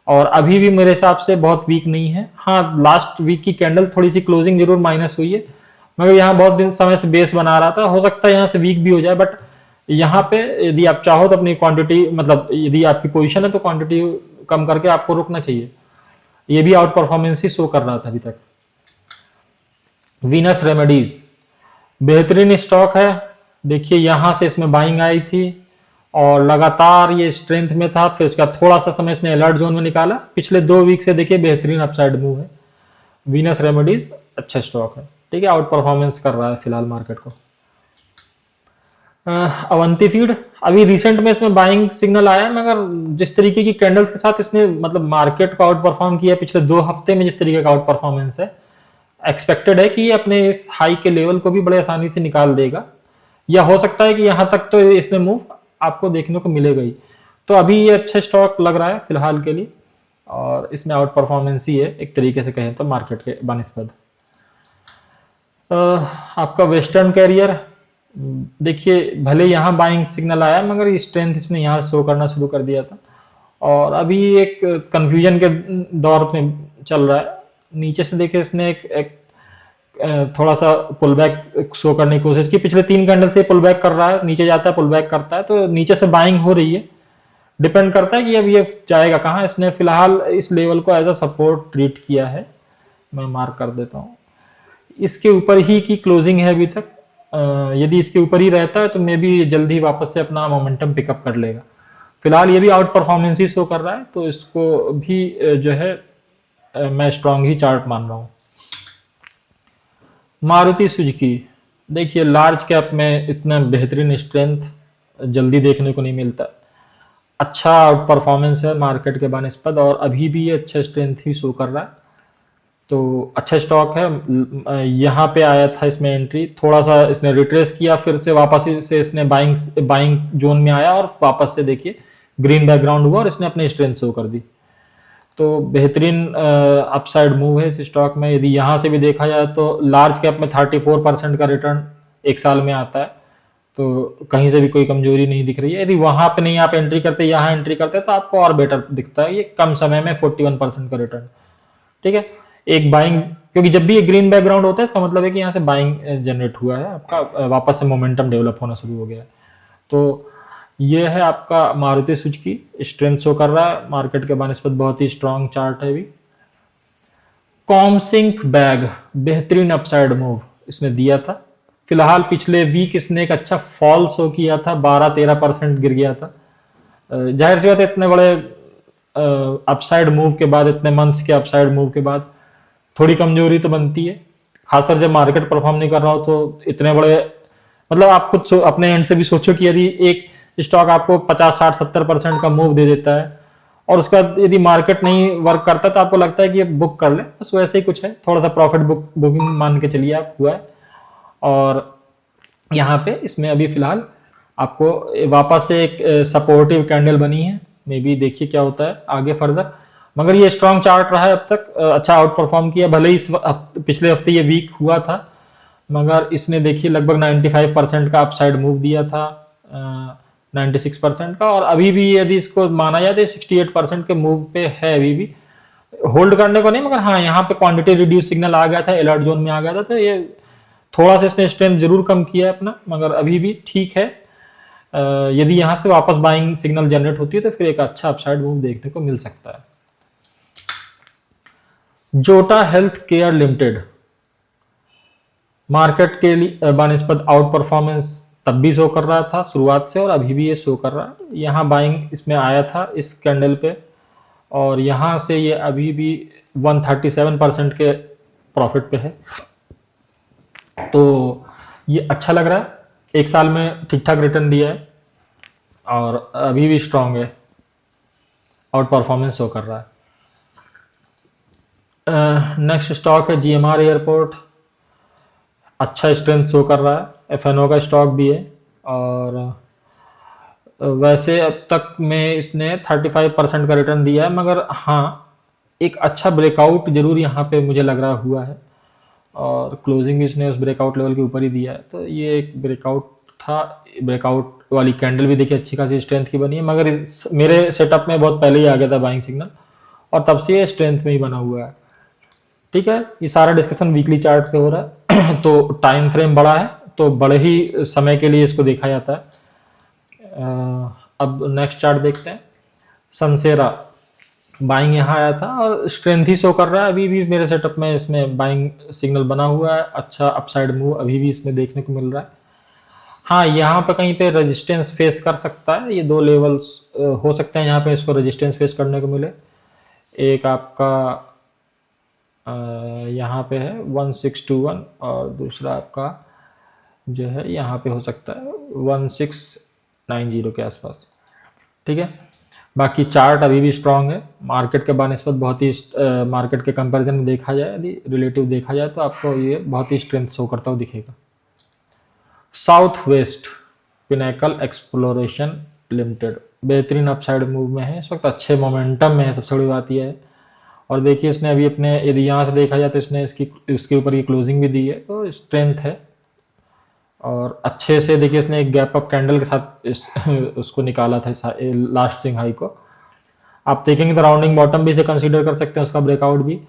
और अभी भी मेरे हिसाब से बहुत वीक नहीं है। हाँ, लास्ट वीक की कैंडल थोड़ी सी क्लोजिंग जरूर माइनस हुई है मगर यहाँ बहुत दिन समय से बेस बना रहा था, हो सकता है यहाँ से वीक भी हो जाए, बट यहाँ पे यदि आप चाहो तो अपनी क्वांटिटी मतलब यदि आपकी पोजीशन है तो क्वांटिटी कम करके आपको रुकना चाहिए। ये भी आउट परफॉर्मेंस ही शो कर रहा था अभी तक। वीनस रेमेडीज बेहतरीन स्टॉक है, देखिए यहाँ से इसमें बाइंग आई थी और लगातार ये स्ट्रेंथ में था, फिर उसका थोड़ा सा समय इसने अलर्ट जोन में निकाला, पिछले 2 वीक से देखिए बेहतरीन अपसाइड मूव है। वीनस रेमेडीज अच्छा स्टॉक है, ठीक है, आउट परफॉर्मेंस कर रहा है फिलहाल मार्केट को। अवंती फीड अभी रिसेंट में इसमें बाइंग सिग्नल आया मगर जिस तरीके की कैंडल्स के साथ इसने मतलब मार्केट को आउट परफॉर्म किया पिछले 2 हफ्ते में, जिस तरीके का आउट परफॉर्मेंस है, एक्सपेक्टेड है कि ये अपने इस हाई के लेवल को भी बड़े आसानी से निकाल देगा या हो सकता है कि यहाँ तक तो इसमें मूव आपको देखने को मिलेगा ही। तो अभी ये अच्छा स्टॉक लग रहा है फिलहाल के लिए और इसमें आउट परफॉर्मेंस ही है एक तरीके से कहें तो मार्केट के बनिस्बत। आपका वेस्टर्न कैरियर देखिए भले यहाँ बाइंग सिग्नल आया मगर स्ट्रेंथ इसने यहाँ शो करना शुरू कर दिया था और अभी एक कंफ्यूजन के दौर में चल रहा है। नीचे से देखिए इसने एक थोड़ा सा पुल बैक शो करने की कोशिश की, पिछले 3 कैंडल से पुल बैक कर रहा है, नीचे जाता है पुल बैक करता है, तो नीचे से बाइंग हो रही है, डिपेंड करता है कि अब ये जाएगा कहाँ। इसने फिलहाल इस लेवल को एज अ सपोर्ट ट्रीट किया है, मैं मार्क कर देता हूँ, इसके ऊपर ही की क्लोजिंग है अभी तक। यदि इसके ऊपर ही रहता है तो मे बी जल्दी वापस से अपना मोमेंटम पिकअप कर लेगा। फिलहाल ये भी आउट परफॉर्मेंस ही शो कर रहा है तो इसको भी जो है मैं स्ट्रांग ही चार्ट मान रहा हूँ। मारुति सुजुकी, देखिए लार्ज कैप में इतना बेहतरीन स्ट्रेंथ जल्दी देखने को नहीं मिलता। अच्छा आउट परफॉर्मेंस है मार्केट के बानिस्पत और अभी भी ये अच्छा स्ट्रेंथ ही शो कर रहा है। तो अच्छा स्टॉक है। यहाँ पे आया था इसमें एंट्री, थोड़ा सा इसने रिट्रेस किया, फिर से वापस से इसने बाइंग जोन में आया और वापस से देखिए ग्रीन बैकग्राउंड हुआ और इसने अपनी स्ट्रेंथ शो कर दी। तो बेहतरीन अपसाइड मूव है इस स्टॉक में। यदि यहाँ से भी देखा जाए तो लार्ज कैप में 34% का रिटर्न एक साल में आता है, तो कहीं से भी कोई कमजोरी नहीं दिख रही है। यदि वहां पे नहीं आप एंट्री करते, यहाँ एंट्री करते तो आपको और बेटर दिखता है। ये कम समय में 41% का रिटर्न, ठीक है। एक बाइंग, क्योंकि जब भी एक ग्रीन बैकग्राउंड होता है इसका मतलब है कि यहाँ से बाइंग जनरेट हुआ है, आपका वापस से मोमेंटम डेवलप होना शुरू हो गया है। तो ये है आपका मारुति सुजुकी, स्ट्रेंथ शो कर रहा है मार्केट के बानिस्पत, बहुत ही स्ट्रांग चार्ट है अभी। कॉमसिंक बैग, बेहतरीन अपसाइड मूव इसने दिया था। फिलहाल पिछले वीक इसने एक अच्छा फॉल शो किया था, 12-13% गिर गया था। जाहिर सी बात है, इतने बड़े अपसाइड मूव के बाद, इतने मंथ्स के अपसाइड मूव के बाद थोड़ी कमजोरी तो बनती है, खासकर जब मार्केट परफॉर्म नहीं कर रहा हो। तो इतने बड़े, मतलब आप खुद अपने एंड से भी सोचो कि यदि एक स्टॉक आपको 50-60-70% का मूव दे देता है और उसका यदि मार्केट नहीं वर्क करता तो आपको लगता है कि ये बुक कर ले, बस वैसे ही कुछ है, थोड़ा सा प्रॉफिट बुकिंग मान के चलिए आप हुआ है। और यहाँ पे इसमें अभी फिलहाल आपको वापस से एक सपोर्टिव कैंडल बनी है, मे बी देखिए क्या होता है आगे फर्दर। मगर ये स्ट्रॉन्ग चार्ट रहा है अब तक, अच्छा आउट परफॉर्म किया, भले ही पिछले हफ्ते ये वीक हुआ था, मगर इसने देखिए लगभग 95% का अपसाइड मूव दिया था, 96% का। और अभी भी यदि इसको माना जाए तो 68% के मूव पे है, अभी भी होल्ड करने को नहीं, मगर हाँ यहाँ पे क्वांटिटी रिड्यूस सिग्नल आ गया था, अलर्ट जोन में आ गया था, तो ये थोड़ा सा इसने स्ट्रेंथ जरूर कम किया है अपना, मगर अभी भी ठीक है। यदि यहाँ से वापस बाइंग सिग्नल जनरेट होती है तो फिर एक अच्छा अपसाइड मूव देखने को मिल सकता है। जोटा हेल्थ केयर लिमिटेड, मार्केट के लिए बानिस्पत आउट परफॉर्मेंस तब भी शो कर रहा था शुरुआत से और अभी भी ये शो कर रहा है। यहाँ बाइंग इसमें आया था इस कैंडल पे और यहाँ से ये अभी भी 137% के प्रॉफिट पे है, तो ये अच्छा लग रहा है। एक साल में ठीक ठाक रिटर्न दिया है और अभी भी स्ट्रांग है, आउट परफॉर्मेंस शो कर रहा है। नेक्स्ट स्टॉक है जीएमआर एयरपोर्ट, अच्छा स्ट्रेंथ शो कर रहा है, एफएनओ का स्टॉक भी है और वैसे अब तक में इसने 35% का रिटर्न दिया है, मगर हाँ एक अच्छा ब्रेकआउट जरूर यहाँ पे मुझे लग रहा हुआ है और क्लोजिंग भी इसने उस ब्रेकआउट लेवल के ऊपर ही दिया है, तो ये एक ब्रेकआउट था। ब्रेकआउट वाली कैंडल भी देखिए अच्छी खासी स्ट्रेंथ की बनी है, मगर मेरे सेटअप में बहुत पहले ही आ गया था बाइंग सिग्नल और तब से ये स्ट्रेंथ में ही बना हुआ है। ठीक है, ये सारा डिस्कशन वीकली चार्ट पे हो रहा है तो टाइम फ्रेम बड़ा है तो बड़े ही समय के लिए इसको देखा जाता है। अब नेक्स्ट चार्ट देखते हैं। सनसेरा, बाइंग यहाँ आया था और स्ट्रेंथ ही शो कर रहा है अभी भी मेरे सेटअप में, इसमें बाइंग सिग्नल बना हुआ है, अच्छा अपसाइड मूव अभी भी इसमें देखने को मिल रहा है। हाँ यहाँ पे कहीं पे रेजिस्टेंस फेस कर सकता है, ये दो लेवल्स हो सकते हैं यहाँ पे इसको रेजिस्टेंस फेस करने को मिले। एक आपका यहाँ पे है 1621 और दूसरा आपका जो है यहाँ पे हो सकता है 1690 के आसपास। ठीक है, बाकी चार्ट अभी भी स्ट्रांग है मार्केट के बानिस्पत, बहुत ही मार्केट के कंपैरिजन में देखा जाए, यदि रिलेटिव देखा जाए तो आपको ये बहुत ही स्ट्रेंथ शो करता हुआ दिखेगा। South west pinnacle exploration limited, बेहतरीन अपसाइड मूव में है इस वक्त, अच्छे मोमेंटम में है, सबसे बड़ी बात यह है। और देखिए इसने अभी अपने, यदि यहाँ से देखा जाए तो इसने इसके ऊपर ये क्लोजिंग भी दी है, तो स्ट्रेंथ है और अच्छे से देखिए इसने एक गैप अप कैंडल के साथ उसको निकाला था लास्ट स्विंग हाई को। आप देखेंगे तो राउंडिंग बॉटम भी इसे कंसीडर कर सकते हैं, उसका ब्रेकआउट भी,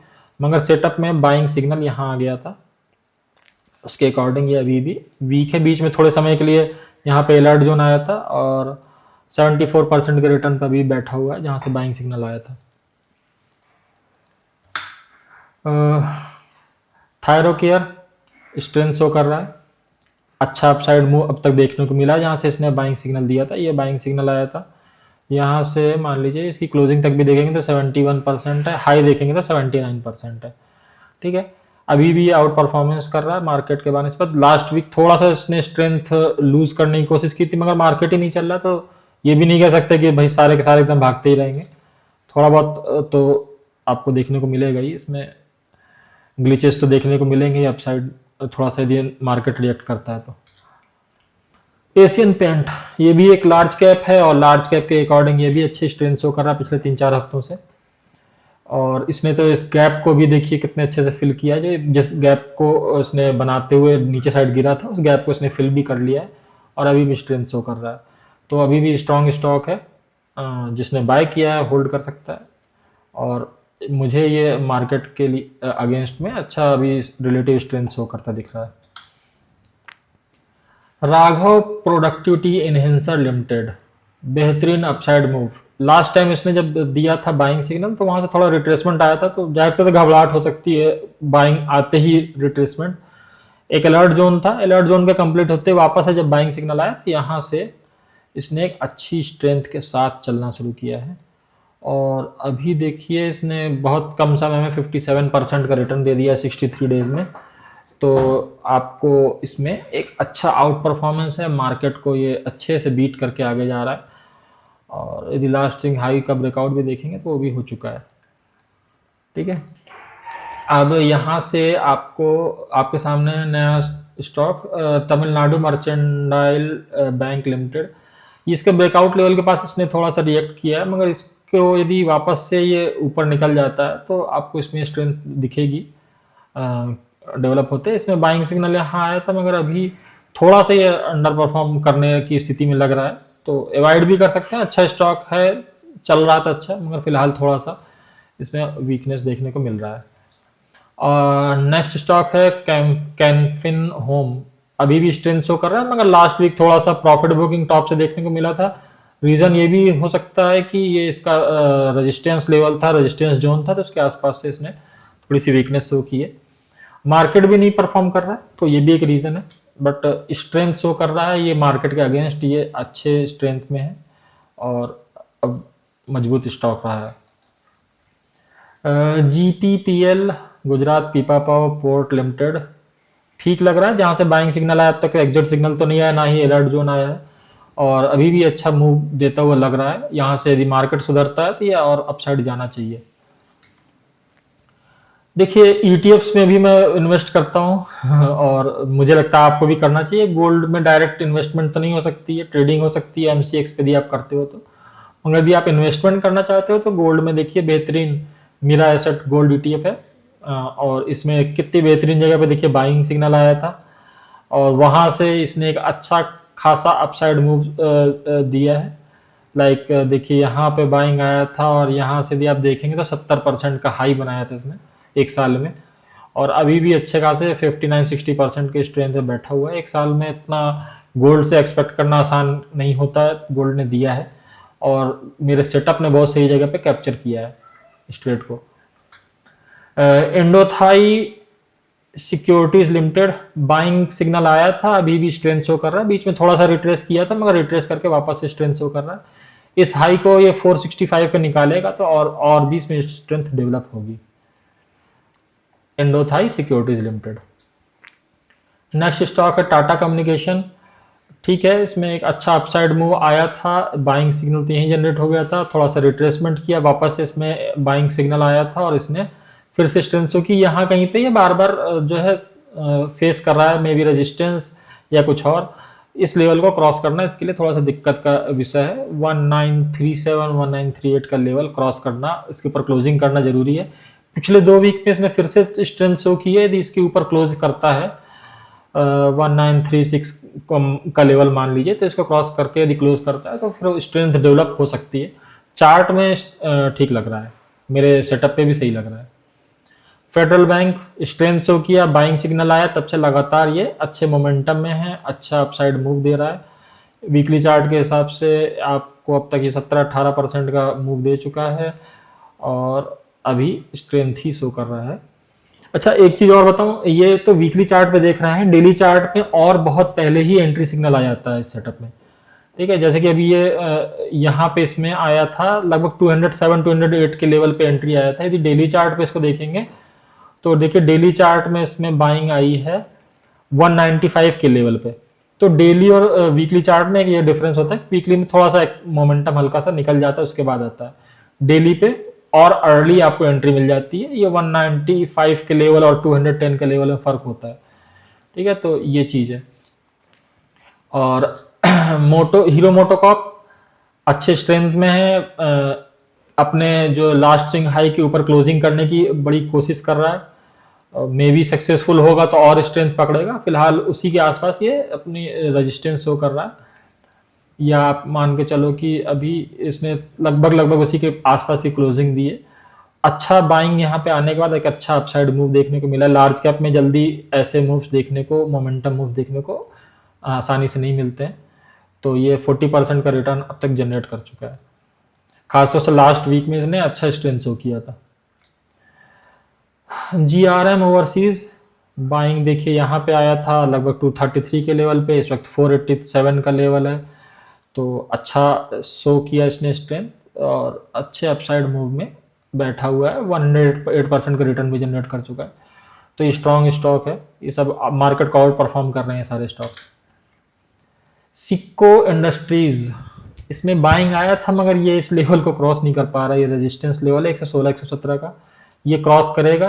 मगर सेटअप में बाइंग सिग्नल यहाँ आ गया था, उसके अकॉर्डिंग ये अभी भी वीक है। बीच में थोड़े समय के लिए यहाँ पे अलर्ट जोन आया था और 74% के रिटर्न पर भी बैठा हुआ है जहाँ से बाइंग सिग्नल आया था। थायरोकेयर स्ट्रेंथ शो कर रहा है, अच्छा अपसाइड मूव अब तक देखने को मिला जहाँ से इसने बाइंग सिग्नल दिया था, ये बाइंग सिग्नल आया था यहाँ से, मान लीजिए इसकी क्लोजिंग तक भी देखेंगे तो 71% है, हाई देखेंगे तो 79% है। ठीक है, अभी भी आउट परफॉर्मेंस कर रहा है मार्केट के बनस्पत। लास्ट वीक थोड़ा सा इसने स्ट्रेंथ लूज करने की कोशिश की थी, मगर मार्केट ही नहीं चल रहा, तो ये भी नहीं कह सकते कि भाई सारे के सारे एकदम भागते ही रहेंगे। थोड़ा बहुत तो आपको देखने को मिलेगा ही, इसमें ग्लिचेस तो देखने को मिलेंगे अपसाइड, थोड़ा सा यदि मार्केट रिएक्ट करता है तो। एशियन पेंट, ये भी एक लार्ज कैप है और लार्ज कैप के अकॉर्डिंग ये भी अच्छी स्ट्रेंथ शो कर रहा है पिछले 3-4 हफ्तों से। और इसने तो इस गैप को भी देखिए कितने अच्छे से फिल किया, जो जिस गैप को उसने बनाते हुए नीचे साइड गिरा था, उस गैप को इसने फिल भी कर लिया है और अभी भी स्ट्रेंथ शो कर रहा है। तो अभी भी स्ट्रॉन्ग स्टॉक है, जिसने बाय किया है होल्ड कर सकता है। और मुझे ये मार्केट के लिए अगेंस्ट में अच्छा अभी रिलेटिव स्ट्रेंथ शो करता दिख रहा है। राघव प्रोडक्टिविटी इनहेंसर लिमिटेड, बेहतरीन अपसाइड मूव। लास्ट टाइम इसने जब दिया था बाइंग सिग्नल तो वहां से थोड़ा रिट्रेसमेंट आया था, तो जाहिर से तो घबराहट हो सकती है बाइंग आते ही रिट्रेसमेंट। एक अलर्ट जोन था, अलर्ट जोन के कंप्लीट होते वापस है जब बाइंग सिग्नल आया तो यहाँ से इसने एक अच्छी स्ट्रेंथ के साथ चलना शुरू किया है। और अभी देखिए इसने बहुत कम समय में 57% का रिटर्न दे दिया 63 डेज में। तो आपको इसमें एक अच्छा आउट परफॉर्मेंस है, मार्केट को ये अच्छे से बीट करके आगे जा रहा है। और यदि लास्टिंग हाई का ब्रेकआउट भी देखेंगे तो वो भी हो चुका है। ठीक है, अब यहाँ से आपको आपके सामने नया स्टॉक तमिलनाडु मर्चेंडाइल बैंक लिमिटेड। इसके ब्रेकआउट लेवल के पास इसने थोड़ा सा रिएक्ट किया है, मगर इसको यदि वापस से ये ऊपर निकल जाता है तो आपको इसमें स्ट्रेंथ दिखेगी डेवलप होते। इसमें बाइंग सिग्नल यहाँ आया था, मगर अभी थोड़ा सा ये अंडर परफॉर्म करने की स्थिति में लग रहा है, तो अवॉइड भी कर सकते हैं। अच्छा स्टॉक है, चल रहा था अच्छा, मगर फिलहाल थोड़ा सा इसमें वीकनेस देखने को मिल रहा है। और नेक्स्ट स्टॉक है कैनफिन होम। अभी भी स्ट्रेंथ शो कर रहा है, मगर लास्ट वीक थोड़ा सा प्रॉफिट बुकिंग टॉप से देखने को मिला था। रीजन ये भी हो सकता है कि ये इसका रेजिस्टेंस लेवल था, रेजिस्टेंस जोन था, तो उसके आसपास से इसने थोड़ी सी वीकनेस शो की है। मार्केट भी नहीं परफॉर्म कर रहा है, तो ये भी एक रीजन है, बट स्ट्रेंथ शो कर रहा है ये मार्केट के अगेंस्ट, ये अच्छे स्ट्रेंथ में है और अब मजबूत स्टॉक रहा है। GPPL, गुजरात पीपा पावर पोर्ट लिमिटेड, ठीक लग रहा है। जहाँ से बाइंग सिग्नल आया अब तक एग्जिट सिग्नल तो नहीं आया, ना ही अलर्ट जोन आया है, और अभी भी अच्छा मूव देता हुआ लग रहा है। यहाँ से यदि मार्केट सुधरता है तो ये और अपसाइड जाना चाहिए। देखिए ETFs में भी मैं इन्वेस्ट करता हूँ और मुझे लगता है आपको भी करना चाहिए। गोल्ड में डायरेक्ट इन्वेस्टमेंट तो नहीं हो सकती है, ट्रेडिंग हो सकती है MCX पे यदि आप करते हो तो। मगर यदि आप इन्वेस्टमेंट करना चाहते हो तो गोल्ड में देखिए बेहतरीन मीरा एसेट गोल्ड ETF है। और इसमें कितनी बेहतरीन जगह पे देखिए बाइंग सिग्नल आया था और वहाँ से इसने एक अच्छा खासा अपसाइड मूव दिया है। लाइक देखिए यहाँ पे बाइंग आया था और यहाँ से यदि आप देखेंगे तो 70% का हाई बनाया था इसने एक साल में, और अभी भी अच्छे खासे 59-60% के स्ट्रेंथ पे बैठा हुआ है। एक साल में इतना गोल्ड से एक्सपेक्ट करना आसान नहीं होता है, गोल्ड ने दिया है और मेरे सेटअप ने बहुत सही जगह पे कैप्चर किया है स्ट्रेट को। इंडोथाई सिक्योरिटीज लिमिटेड, बाइंग सिग्नल आया था, अभी भी स्ट्रेंथ शो कर रहा है। बीच में थोड़ा सा रिट्रेस किया था, मगर रिट्रेस करके वापस से स्ट्रेंथ शो कर रहा है। इस हाई को ये 465 पे निकालेगा तो और भी इसमें स्ट्रेंथ डेवलप होगी। इंडोथाई सिक्योरिटीज लिमिटेड। नेक्स्ट स्टॉक है टाटा कम्युनिकेशन। ठीक है, इसमें एक अच्छा अपसाइड मूव आया था, बाइंग सिग्नल तो यहीं जनरेट हो गया था, थोड़ा सा रिट्रेसमेंट किया, वापस से इसमें बाइंग सिग्नल आया था और इसने फिर से स्ट्रेंथ शो की। यहाँ कहीं पे ये बार बार जो है फेस कर रहा है, मे बी रेजिस्टेंस या कुछ और। इस लेवल को क्रॉस करना इसके लिए थोड़ा सा दिक्कत का विषय है। 1937 1938 का लेवल क्रॉस करना, इसके ऊपर क्लोजिंग करना जरूरी है। पिछले 2 वीक में इसने फिर से स्ट्रेंथ शो की है, यदि इसके ऊपर क्लोज करता है 1936 का लेवल मान लीजिए, तो इसको क्रॉस करके यदि क्लोज करता है तो फिर स्ट्रेंथ डेवलप हो सकती है। चार्ट में ठीक लग रहा है, मेरे सेटअप पे भी सही लग रहा है। फेडरल बैंक, स्ट्रेंथ शो किया, बाइंग सिग्नल आया, तब से लगातार ये अच्छे मोमेंटम में है, अच्छा अपसाइड मूव दे रहा है। वीकली चार्ट के हिसाब से आपको अब तक ये 17-18% का मूव दे चुका है और अभी स्ट्रेंथ ही शो कर रहा है। अच्छा, एक चीज और बताऊं, ये तो वीकली चार्ट पे देख रहे हैं, डेली चार्ट में और बहुत पहले ही एंट्री सिग्नल आ जाता है इस सेटअप में। ठीक है, जैसे कि अभी ये यहाँ पे इसमें आया था लगभग 207 208 के लेवल पे एंट्री आया था। यदि डेली चार्ट पे इसको देखेंगे तो देखिए डेली चार्ट में इसमें बाइंग आई है 195 के लेवल पे। तो डेली और वीकली चार्ट में ये डिफरेंस होता है, वीकली में थोड़ा सा मोमेंटम हल्का सा निकल जाता है, उसके बाद आता है डेली पे और अर्ली आपको एंट्री मिल जाती है। ये 195 के लेवल और 210 के लेवल में फर्क होता है, ठीक है। तो ये चीज है। और हीरो मोटोकॉर्प अच्छे स्ट्रेंथ में है, अपने जो लास्ट स्विंग हाई के ऊपर क्लोजिंग करने की बड़ी कोशिश कर रहा है। मे बी सक्सेसफुल होगा तो और स्ट्रेंथ पकड़ेगा, फिलहाल उसी के आसपास ये अपनी रेजिस्टेंस शो कर रहा है। या आप मान के चलो कि अभी इसने लगभग उसी के आसपास की क्लोजिंग दी है। अच्छा बाइंग यहाँ पे आने के बाद एक अच्छा अपसाइड मूव देखने को मिला। लार्ज कैप में जल्दी ऐसे मूव्स देखने को, मोमेंटम मूव देखने को आसानी से नहीं मिलते हैं। तो ये 40% का रिटर्न अब तक जनरेट कर चुका है। खासतौर से लास्ट वीक में इसने अच्छा स्ट्रेंथ शो किया था। GRM ओवरसीज बाइंग देखिए यहाँ पे आया था लगभग 233 के लेवल पे, इस वक्त 487 का लेवल है। तो अच्छा शो किया इसने स्ट्रेंथ और अच्छे अपसाइड मूव में बैठा हुआ है। 108% का रिटर्न भी जनरेट कर चुका है। तो ये स्ट्रॉन्ग स्टॉक है, ये सब मार्केट को आउट परफॉर्म कर रहे हैं सारे स्टॉक्स। सिक्को इंडस्ट्रीज, इसमें बाइंग आया था मगर ये इस लेवल को क्रॉस नहीं कर पा रहा। ये रेजिस्टेंस लेवल है 116 117 का, ये क्रॉस करेगा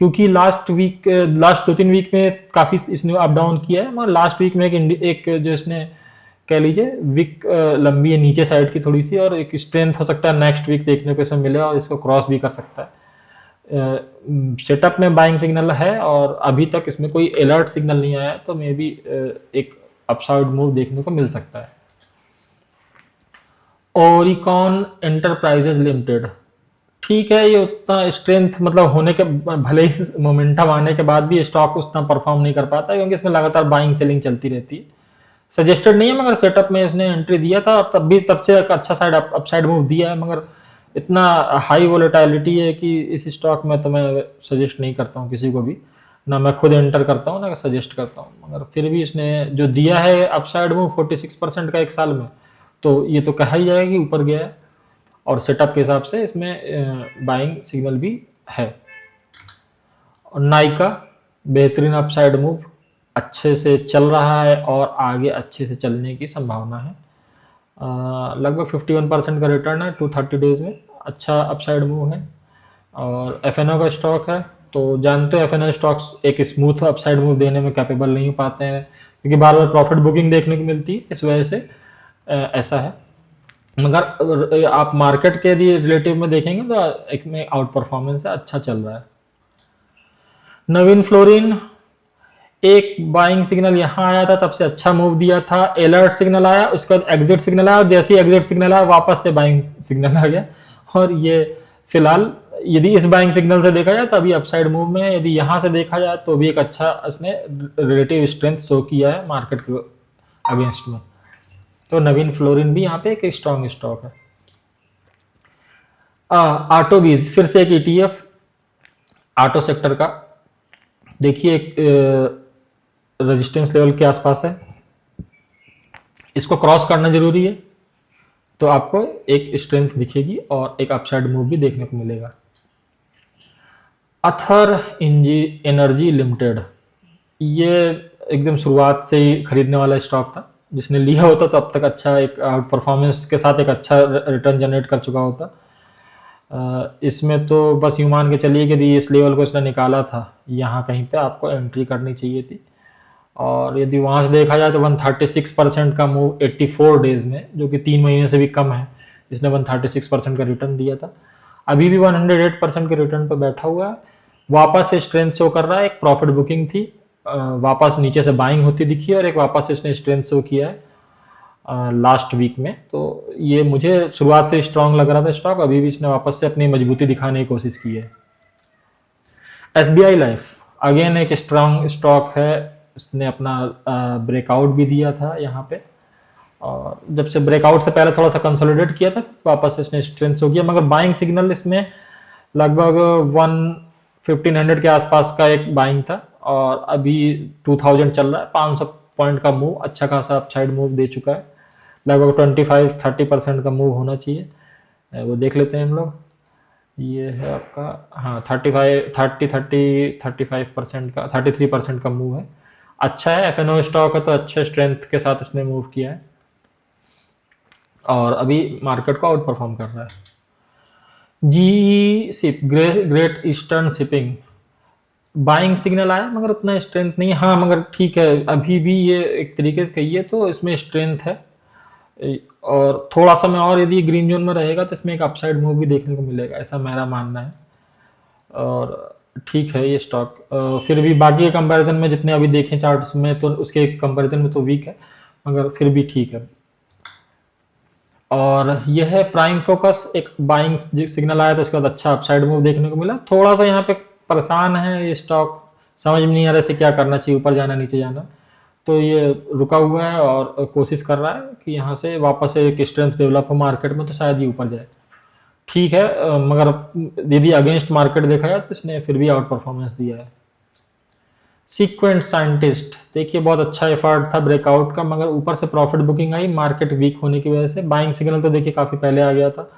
क्योंकि लास्ट 2-3 वीक में काफ़ी इसने अप डाउन किया है। मगर लास्ट वीक में एक जो इसने कह लीजिए वीक लंबी है नीचे साइड की थोड़ी सी, और एक स्ट्रेंथ हो सकता है नेक्स्ट वीक देखने को इसमें मिले और इसको क्रॉस भी कर सकता है। सेटअप में बाइंग सिग्नल है और अभी तक इसमें कोई अलर्ट सिग्नल नहीं आया, तो मे बी एक अपसाइड मूव देखने को मिल सकता है। ओरिकॉन एंटरप्राइजेज लिमिटेड, ठीक है, ये उतना स्ट्रेंथ मतलब होने के भले ही मोमेंटम आने के बाद भी स्टॉक उतना परफॉर्म नहीं कर पाता क्योंकि इसमें लगातार बाइंग सेलिंग चलती रहती है। सजेस्टेड नहीं है मगर सेटअप में इसने एंट्री दिया था, तब से एक अच्छा साइड अपसाइड मूव दिया है, मगर इतना हाई वोलेटिलिटी है कि इस स्टॉक में तो मैं सजेस्ट नहीं करता हूँ किसी को भी, ना मैं खुद एंटर करता हूँ ना सजेस्ट करता हूँ। मगर फिर भी इसने जो दिया है अपसाइड मूव 46% का एक साल में, तो ये तो कहा ही जाएगा कि ऊपर गया है और सेटअप के हिसाब से इसमें बाइंग सिग्नल भी है। और नाइका बेहतरीन अपसाइड मूव, अच्छे से चल रहा है और आगे अच्छे से चलने की संभावना है। लगभग 51% का रिटर्न है 230 डेज में, अच्छा अपसाइड मूव है। और FNO का स्टॉक है, तो जानते हो FNO स्टॉक्स एक स्मूथ अपसाइड मूव देने में कैपेबल नहीं हो पाते हैं क्योंकि बार बार प्रॉफिट बुकिंग देखने को मिलती है, इस वजह से ऐसा है। मगर आप मार्केट के यदि रिलेटिव में देखेंगे तो एक में आउट परफॉर्मेंस है, अच्छा चल रहा है। नवीन फ्लोरिन, एक बाइंग सिग्नल यहाँ आया था तब से अच्छा मूव दिया था, अलर्ट सिग्नल आया, उसके बाद एग्जिट सिग्नल आया और जैसे ही एग्जिट सिग्नल आया वापस से बाइंग सिग्नल आ गया। और ये फिलहाल यदि इस बाइंग सिग्नल से देखा जाए तो अभी अपसाइड मूव में है, यदि यहाँ से देखा जाए तो भी एक अच्छा इसने रिलेटिव स्ट्रेंथ शो किया है मार्केट के अगेंस्ट में। तो नवीन फ्लोरिन भी यहाँ पे एक स्ट्रॉन्ग स्टॉक है। ऑटोबीज, फिर से एक ETF ऑटो सेक्टर का, देखिए एक रेजिस्टेंस लेवल के आसपास है, इसको क्रॉस करना जरूरी है तो आपको एक स्ट्रेंथ दिखेगी और एक अपसाइड मूव भी देखने को मिलेगा। अथर एनर्जी लिमिटेड, ये एकदम शुरुआत से ही खरीदने वाला स्टॉक था, जिसने लिया होता तो अब तक अच्छा एक आउट परफॉर्मेंस के साथ एक अच्छा रिटर्न जनरेट कर चुका होता। इसमें तो बस यूं मान के चलिए कि इस लेवल को इसने निकाला था, यहाँ कहीं पे आपको एंट्री करनी चाहिए थी। और यदि वहाँ से देखा जाए तो 136% का मूव 84 डेज में, जो कि 3 महीने से भी कम है, इसने 136% का रिटर्न दिया था। अभी भी 108% के रिटर्न पर बैठा हुआ है, वापस से स्ट्रेंथ शो कर रहा है। एक प्रॉफिट बुकिंग थी, वापस नीचे से बाइंग होती दिखी और एक वापस इसने स्ट्रेंथ शो किया है लास्ट वीक में। तो ये मुझे शुरुआत से स्ट्रांग लग रहा था स्टॉक, अभी भी इसने वापस से अपनी मजबूती दिखाने की कोशिश की है। SBI लाइफ अगेन एक स्ट्रांग स्टॉक है, इसने अपना ब्रेकआउट भी दिया था यहाँ पे, और जब से ब्रेकआउट से पहले थोड़ा सा कंसोलिडेट किया था, वापस इसने स्ट्रेंथ शो किया। मगर बाइंग सिग्नल इसमें लगभग 1500 के आसपास का एक बाइंग था और अभी 2000 चल रहा है। 500 पॉइंट का मूव, अच्छा खासा अपसाइड मूव दे चुका है। लगभग 25-30% का मूव होना चाहिए, वो देख लेते हैं हम लोग। ये है आपका, हाँ 35% का 33% का मूव है। अच्छा है, एफ स्टॉक है तो अच्छे स्ट्रेंथ के साथ इसने मूव किया है और अभी मार्केट को आउट परफॉर्म कर रहा है। जी सिप ग्रेट ईस्टर्न शिपिंग, बाइंग सिग्नल आया मगर उतना स्ट्रेंथ नहीं है। हाँ मगर ठीक है, अभी भी ये एक तरीके से कहिए तो इसमें स्ट्रेंथ है। और थोड़ा सा मैं और यदि ग्रीन जोन में रहेगा तो इसमें एक अपसाइड मूव भी देखने को मिलेगा, ऐसा मेरा मानना है। और ठीक है ये स्टॉक, फिर भी बाकी के कंपैरिजन में जितने अभी देखें चार्ट्स में तो उसके कंपैरिजन में तो वीक है, मगर फिर भी ठीक है। और यह है प्राइम फोकस, एक बाइंग सिग्नल आया तो उसके बाद अच्छा अपसाइड मूव देखने को मिला। थोड़ा सा यहाँ पे परेशान है ये स्टॉक, समझ में नहीं आ रहा है क्या करना चाहिए, ऊपर जाना नीचे जाना। तो ये रुका हुआ है और कोशिश कर रहा है कि यहाँ से वापस से एक स्ट्रेंथ डेवलप हो मार्केट में तो शायद ये ऊपर जाए। ठीक है, मगर यदि अगेंस्ट मार्केट देखा जाए तो इसने फिर भी आउट परफॉर्मेंस दिया है। सीक्वेंट साइंटिस्ट, देखिए बहुत अच्छा एफर्ट था ब्रेकआउट का, मगर ऊपर से प्रॉफिट बुकिंग आई मार्केट वीक होने की वजह से। बाइंग सिग्नल तो देखिए काफ़ी पहले आ गया था,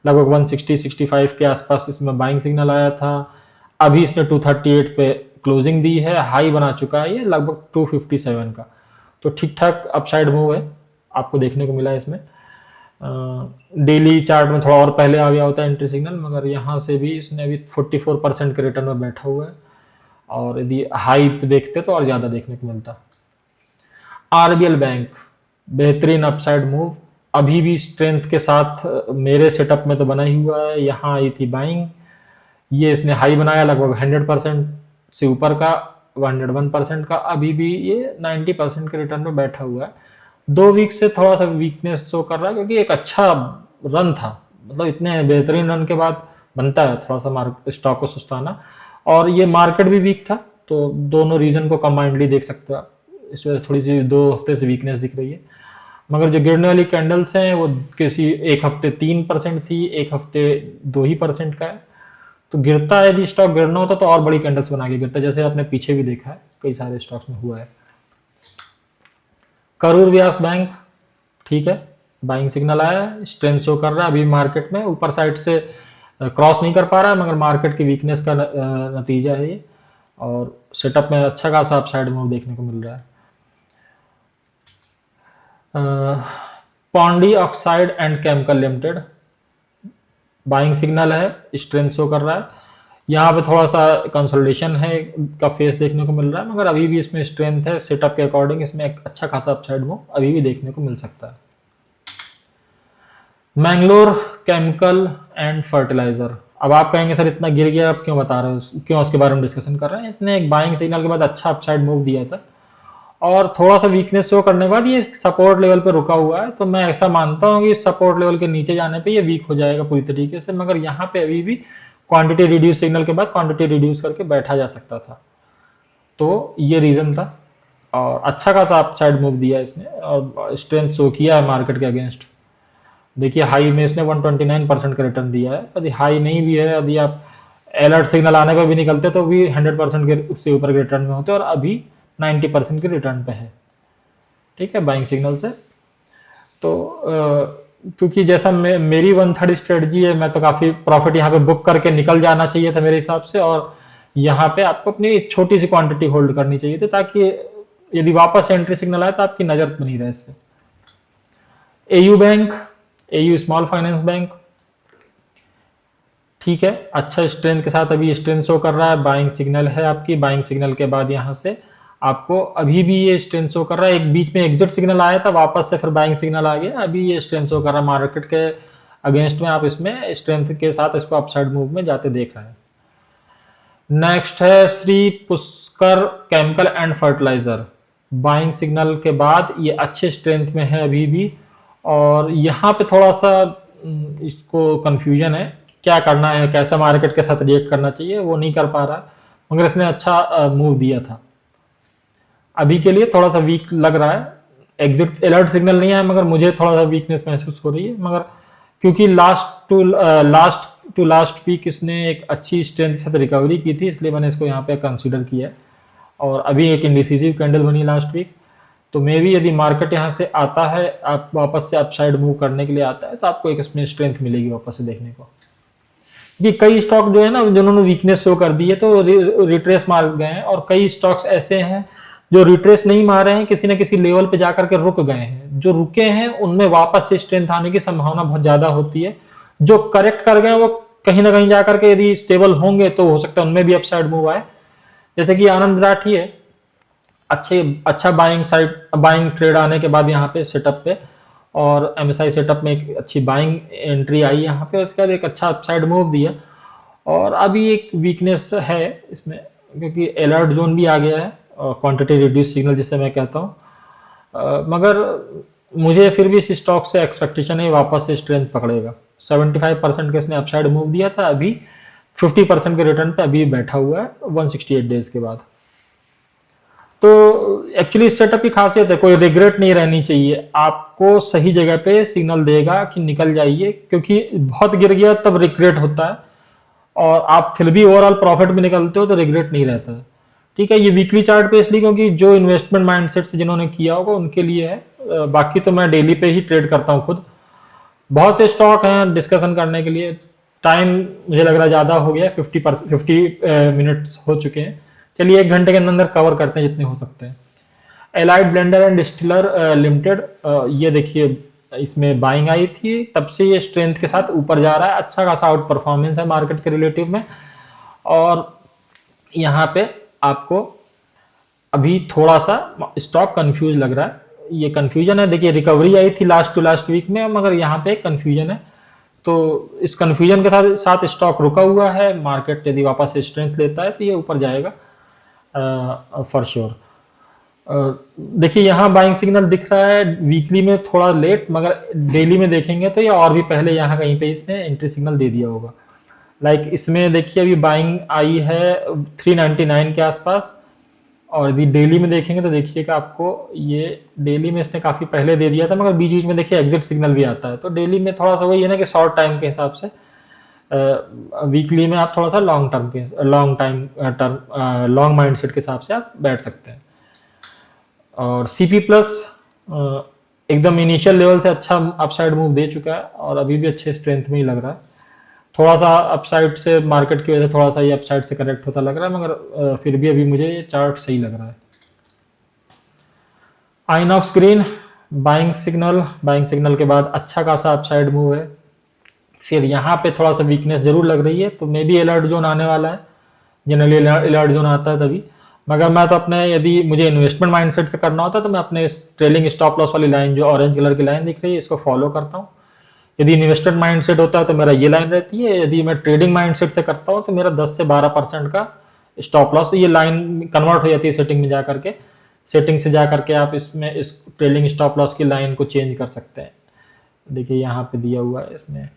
लगभग 160-65 के आसपास इसमें बाइंग सिग्नल आया था। अभी इसने 238 पे क्लोजिंग दी है, हाई बना चुका है ये लगभग 257 का, तो ठीक ठाक अपसाइड मूव है आपको देखने को मिला है इसमें। डेली चार्ट में थोड़ा और पहले आ गया होता है एंट्री सिग्नल, मगर यहाँ से भी इसने अभी 44% के रिटर्न में बैठा हुआ है और यदि हाई पे देखते तो और ज़्यादा देखने को मिलता। आरबीएल बैंक, बेहतरीन अपसाइड मूव, अभी भी स्ट्रेंथ के साथ मेरे सेटअप में तो बना ही हुआ है। यहाँ आई थी बाइंग, ये इसने हाई बनाया लगभग 100% से ऊपर का, 101% का, अभी भी ये 90% के रिटर्न में बैठा हुआ है। 2 वीक से थोड़ा सा वीकनेस शो कर रहा है क्योंकि एक अच्छा रन था, मतलब इतने बेहतरीन रन के बाद बनता है थोड़ा सा स्टॉक को सुस्ताना, और ये मार्केट भी वीक था तो दोनों रीजन को कंबाइंडली देख सकते हो, इस वजह से थोड़ी सी 2 हफ्ते से वीकनेस दिख रही है। मगर जो गिरने वाली कैंडल्स हैं वो किसी एक हफ्ते 3% थी, एक हफ्ते 2% का है। तो गिरता है, यदि स्टॉक गिरना होता तो और बड़ी कैंडल्स बना के गिरता, जैसे आपने पीछे भी देखा है कई सारे स्टॉक्स में हुआ है। करूर व्यास बैंक, ठीक है, बाइंग सिग्नल आया है, स्ट्रेंथ शो कर रहा है, अभी मार्केट में ऊपर साइड से क्रॉस नहीं कर पा रहा है, मगर मार्केट की वीकनेस का नतीजा है ये, और सेटअप में अच्छा खासा अपसाइड मूव देखने को मिल रहा है। Pondy oxide and chemical limited, buying signal है, स्ट्रेंथ शो कर रहा है, यहाँ पे थोड़ा सा कंसोलिडेशन है का फेस देखने को मिल रहा है, मगर अभी भी इसमें स्ट्रेंथ है, सेटअप के अकॉर्डिंग इसमें एक अच्छा खासा अपसाइड मूव अभी भी देखने को मिल सकता है। मैंगलोर केमिकल एंड फर्टिलाइजर, अब आप कहेंगे सर इतना गिर गया आप क्यों बता रहे हो, क्यों उसके बारे में डिस्कशन कर रहे हैं। इसने एक बाइंग सिग्नल के बाद अच्छा अपसाइड मूव दिया था और थोड़ा सा वीकनेस शो करने के बाद ये सपोर्ट लेवल पे रुका हुआ है, तो मैं ऐसा मानता हूँ कि सपोर्ट लेवल के नीचे जाने पे ये वीक हो जाएगा पूरी तरीके से, मगर यहाँ पे अभी भी क्वांटिटी रिड्यूस सिग्नल के बाद क्वांटिटी रिड्यूस करके बैठा जा सकता था, तो ये रीजन था। और अच्छा खासा अपसाइड मूव दिया इसने और स्ट्रेंथ शो किया है मार्केट के अगेंस्ट। देखिए हाई में इसने 129% का रिटर्न दिया है, यदि हाई नहीं भी है, यदि आप अलर्ट सिग्नल आने पर भी निकलते तो भी 100% के उससे ऊपर के रिटर्न में होते, और अभी 90% के रिटर्न पे है, ठीक है, बाइंग सिग्नल से। तो क्योंकि जैसा मेरी 1/3 स्ट्रेटजी है, मैं तो काफ़ी प्रॉफिट यहाँ पे बुक करके निकल जाना चाहिए था मेरे हिसाब से, और यहाँ पे आपको अपनी एक छोटी सी क्वांटिटी होल्ड करनी चाहिए थी, ताकि यदि वापस एंट्री सिग्नल आए तो आपकी नज़र बनी रहे इससे। AU bank, AU small finance bank, ठीक है, अच्छा स्ट्रेंथ के साथ अभी स्ट्रेंथ शो कर रहा है, बाइंग सिग्नल है आपकी, बाइंग सिग्नल के बाद यहाँ से आपको अभी भी ये स्ट्रेंथ शो कर रहा है, एक बीच में एग्जिट सिग्नल आया था, वापस से फिर बाइंग सिग्नल आ गया, अभी ये स्ट्रेंथ शो कर रहा है मार्केट के अगेंस्ट में, आप इसमें स्ट्रेंथ के साथ इसको अपसाइड मूव में जाते देख रहे हैं। नेक्स्ट है Shri Pushkar Chemical and Fertiliser, buying signal के बाद ये अच्छे स्ट्रेंथ में है अभी भी, और यहाँ पे थोड़ा सा इसको कंफ्यूजन है क्या करना है, कैसा मार्केट के साथ रिएक्ट करना चाहिए, वो नहीं कर पा रहा, मगर इसने अच्छा मूव दिया था। अभी के लिए थोड़ा सा वीक लग रहा है, एग्जिट अलर्ट सिग्नल नहीं है, मगर मुझे थोड़ा सा वीकनेस महसूस हो रही है, मगर क्योंकि लास्ट टू लास्ट वीक इसने एक अच्छी स्ट्रेंथ के साथ रिकवरी की थी, इसलिए मैंने इसको यहाँ पे कंसीडर किया है, और अभी एक इंडिसिसिव कैंडल बनी लास्ट वीक, तो मे भी यदि मार्केट यहाँ से आता है, आप वापस से अपसाइड मूव करने के लिए आता है, तो आपको एक इसमें स्ट्रेंथ मिलेगी वापस से देखने को। कि कई स्टॉक जो है ना जिन्होंने वीकनेस शो कर दी है तो रिट्रेस मार गए हैं, और कई स्टॉक्स ऐसे हैं जो रिट्रेस नहीं मारे हैं, किसी न किसी लेवल पे जाकर के रुक गए हैं। जो रुके हैं उनमें वापस से स्ट्रेंथ आने की संभावना बहुत ज्यादा होती है। जो करेक्ट कर गए वो कहीं ना कहीं जाकर के यदि स्टेबल होंगे तो हो सकता है उनमें भी अपसाइड मूव आए। जैसे कि आनंद राठी है, अच्छा बाइंग ट्रेड आने के बाद यहाँ पे सेटअप पे, और एमएसआई सेटअप में एक अच्छी बाइंग एंट्री आई यहाँ पे, उसके बाद एक अच्छा अपसाइड मूव दिया। और अभी एक वीकनेस है इसमें क्योंकि अलर्ट जोन भी आ गया है, क्वांटिटी रिड्यूस सिग्नल जिसे मैं कहता हूँ। मगर मुझे फिर भी इस स्टॉक से एक्सपेक्टेशन है वापस से स्ट्रेंथ पकड़ेगा। 75% का इसने अपसाइड मूव दिया था, अभी 50% के रिटर्न पे अभी बैठा हुआ है 168 डेज के बाद। तो एक्चुअली इस सेटअप की खासियत है, कोई रिग्रेट नहीं रहनी चाहिए, आपको सही जगह पे सिग्नल देगा कि निकल जाइए, क्योंकि बहुत गिर गया तब रिग्रेट होता है, और आप फिर भी ओवरऑल प्रॉफिट में निकलते हो तो रिग्रेट नहीं रहता है। ठीक है, ये वीकली चार्ट पे इसलिए क्योंकि जो इन्वेस्टमेंट माइंडसेट से जिन्होंने किया होगा उनके लिए है, बाकी तो मैं डेली पे ही ट्रेड करता हूँ खुद। बहुत से स्टॉक हैं डिस्कशन करने के लिए, टाइम मुझे लग रहा है ज़्यादा हो गया, 50 मिनट्स हो चुके हैं। चलिए 1 घंटे के अंदर कवर करते हैं जितने हो सकते हैं। Allied blender and distiller limited, ये देखिए इसमें बाइंग आई थी, तब से ये स्ट्रेंथ के साथ ऊपर जा रहा है, अच्छा खासा आउट परफॉर्मेंस है मार्केट के रिलेटिव में। और यहाँ पे आपको अभी थोड़ा सा स्टॉक कंफ्यूज लग रहा है, ये कंफ्यूजन है। देखिए रिकवरी आई थी लास्ट टू लास्ट वीक में, मगर यहाँ पे कंफ्यूजन है, तो इस कंफ्यूजन के साथ स्टॉक रुका हुआ है। मार्केट यदि वापस से स्ट्रेंथ लेता है तो ये ऊपर जाएगा फॉर श्योर। देखिए यहाँ बाइंग सिग्नल दिख रहा है वीकली में थोड़ा लेट, मगर डेली में देखेंगे तो ये और भी पहले यहाँ कहीं पे इसने एंट्री सिग्नल दे दिया होगा। लाइक इसमें देखिए अभी बाइंग आई है 399 के आसपास, और यदि डेली में देखेंगे तो देखिएगा आपको ये डेली में इसने काफ़ी पहले दे दिया था, मगर बीच बीच में देखिए एग्जिट सिग्नल भी आता है। तो डेली में थोड़ा सा वही है ना कि शॉर्ट टाइम के हिसाब से, वीकली में आप थोड़ा सा लॉन्ग माइंडसेट के हिसाब से आप बैठ सकते हैं। और सीपी प्लस एकदम इनिशियल लेवल से अच्छा अपसाइड मूव दे चुका है और अभी भी अच्छे स्ट्रेंथ में ही लग रहा है। थोड़ा सा अपसाइड से मार्केट की वजह से थोड़ा सा ये अपसाइड से करेक्ट होता लग रहा है, मगर फिर भी अभी मुझे ये चार्ट सही लग रहा है। आइनॉक्स ग्रीन बाइंग सिग्नल के बाद अच्छा खासा अपसाइड मूव है, फिर यहाँ पे थोड़ा सा वीकनेस जरूर लग रही है, तो मे बी अलर्ट जोन आने वाला है, जनरली अलर्ट जोन आता है तभी। मगर मैं तो अपने यदि मुझे इन्वेस्टमेंट माइंडसेट से करना होता है तो मैं अपने इस ट्रेलिंग स्टॉप लॉस वाली लाइन जो ऑरेंज कलर की लाइन दिख रही है इसको फॉलो करता हूँ। यदि इन्वेस्टमेंट माइंडसेट होता है तो मेरा ये लाइन रहती है, यदि मैं ट्रेडिंग माइंडसेट से करता हूँ तो मेरा 10 से 12% का स्टॉप लॉस, ये लाइन कन्वर्ट हो जाती है सेटिंग में जाकर के। सेटिंग से जाकर के आप इसमें इस ट्रेलिंग स्टॉप लॉस की लाइन को चेंज कर सकते हैं। देखिए यहाँ पे दिया हुआ है इसमें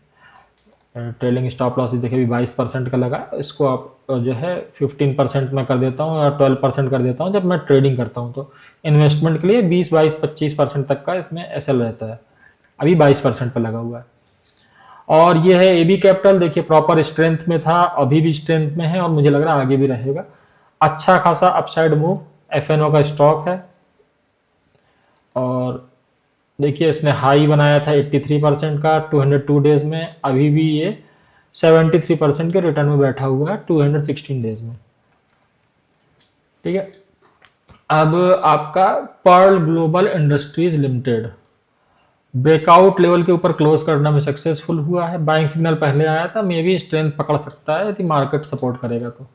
ट्रेलिंग स्टॉप लॉस, देखिए अभी 22% का लगा, इसको आप जो है 15% में कर देता हूँ या 12% कर देता हूँ जब मैं ट्रेडिंग करता हूँ। तो इन्वेस्टमेंट के लिए 20-22-25% तक का इसमें एसएल रहता है, अभी 22% पर लगा हुआ है। और ये है एबी कैपिटल, देखिए प्रॉपर स्ट्रेंथ में था, अभी भी स्ट्रेंथ में है और मुझे लग रहा है आगे भी रहेगा। अच्छा खासा अपसाइड मूव, एफएनओ का स्टॉक है, और देखिए इसने हाई बनाया था 83% का 202 डेज में, अभी भी ये 73% के रिटर्न में बैठा हुआ है 216 डेज में। ठीक है, अब आपका Pearl Global Industries Limited breakout level के ऊपर क्लोज करने में सक्सेसफुल हुआ है। बाइंग सिग्नल पहले आया था, मे भी स्ट्रेंथ पकड़ सकता है यदि मार्केट सपोर्ट करेगा तो।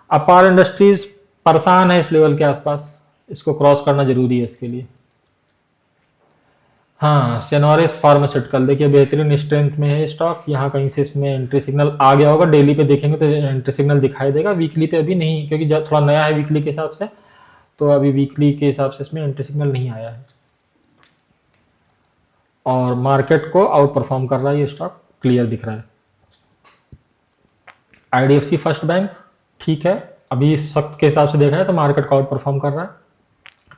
अपार इंडस्ट्रीज परेशान है इस लेवल के आसपास, इसको क्रॉस करना जरूरी है इसके लिए। हाँ, सेनोरिस फार्मास्यूटिकल देखिए बेहतरीन स्ट्रेंथ में है स्टॉक, यहाँ कहीं से इसमें एंट्री सिग्नल आ गया होगा, डेली पे देखेंगे तो एंट्री सिग्नल दिखाई देगा, वीकली पे अभी नहीं, क्योंकि जब थोड़ा नया है वीकली के हिसाब से, तो अभी वीकली के हिसाब से इसमें एंट्री सिग्नल नहीं आया है। और मार्केट को आउट परफॉर्म कर रहा है ये स्टॉक, क्लियर दिख रहा है। आईडीएफसी फर्स्ट बैंक ठीक है, अभी इस वक्त के हिसाब से देखा है तो मार्केट को आउट परफॉर्म कर रहा है,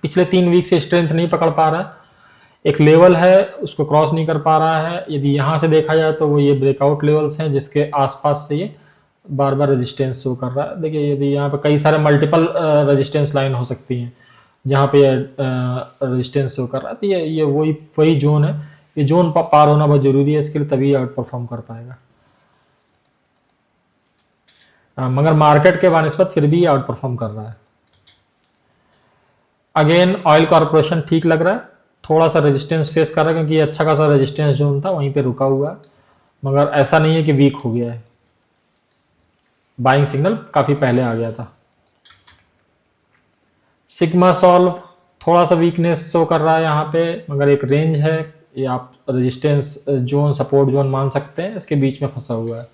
पिछले 3 वीक से स्ट्रेंथ नहीं पकड़ पा रहा है, एक लेवल है उसको क्रॉस नहीं कर पा रहा है। यदि यहाँ से देखा जाए तो वो ये ब्रेकआउट लेवल्स हैं जिसके आसपास से ये बार बार रेजिस्टेंस शो कर रहा है। देखिए यदि यहाँ पे कई सारे मल्टीपल रेजिस्टेंस लाइन हो सकती हैं जहाँ पे रेजिस्टेंस शो कर रहा है, तो ये वही जोन है, ये जोन पार होना बहुत जरूरी है इसके लिए, तभी आउट परफॉर्म कर पाएगा। मगर मार्केट के बानिस्बत फिर भी आउट परफॉर्म कर रहा है। अगेन ऑयल कॉर्पोरेशन ठीक लग रहा है, थोड़ा सा रेजिस्टेंस फेस कर रहा है क्योंकि ये अच्छा खासा रेजिस्टेंस जोन था वहीं पे रुका हुआ है, मगर ऐसा नहीं है कि वीक हो गया है, बाइंग सिग्नल काफ़ी पहले आ गया था। सिग्मा सॉल्व थोड़ा सा वीकनेस शो कर रहा है यहाँ पे, मगर एक रेंज है, ये आप रेजिस्टेंस जोन सपोर्ट जोन मान सकते हैं, इसके बीच में फंसा हुआ है।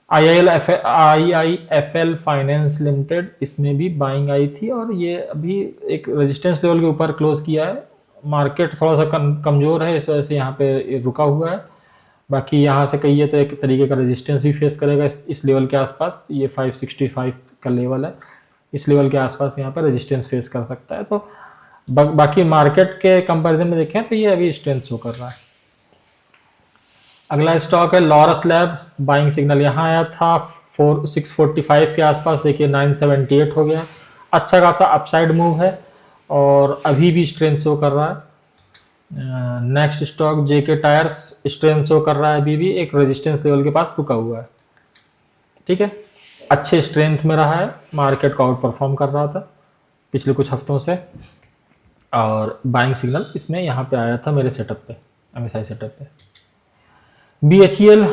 IIFL फाइनेंस लिमिटेड, इसमें भी बाइंग आई थी और ये अभी एक रेजिस्टेंस लेवल के ऊपर क्लोज किया है। मार्केट थोड़ा सा कमज़ोर है, इस वजह से यहाँ पे रुका हुआ है। बाकी यहाँ से कहिए तो एक तरीके का रेजिस्टेंस भी फेस करेगा इस लेवल के आसपास, ये 565 का लेवल है, इस लेवल के आसपास यहाँ पर रेजिस्टेंस फेस कर सकता है। तो बाकी मार्केट के कंपैरिजन में देखें तो ये अभी स्ट्रेंथ शो कर रहा है। अगला स्टॉक है लॉरस लैब, बाइंग सिग्नल यहाँ आया था 645 के आसपास, देखिए 978 हो गया, अच्छा खासा अपसाइड मूव है और अभी भी स्ट्रेंथ शो कर रहा है। नेक्स्ट स्टॉक जेके टायर्स, स्ट्रेंथ शो कर रहा है, अभी भी एक रेजिस्टेंस लेवल के पास रुका हुआ है। ठीक है, अच्छे स्ट्रेंथ में रहा है, मार्केट को आउट परफॉर्म कर रहा था पिछले कुछ हफ्तों से, और बाइंग सिग्नल इसमें यहाँ पे आया था मेरे सेटअप पे, MSI सेटअप पे। BHEL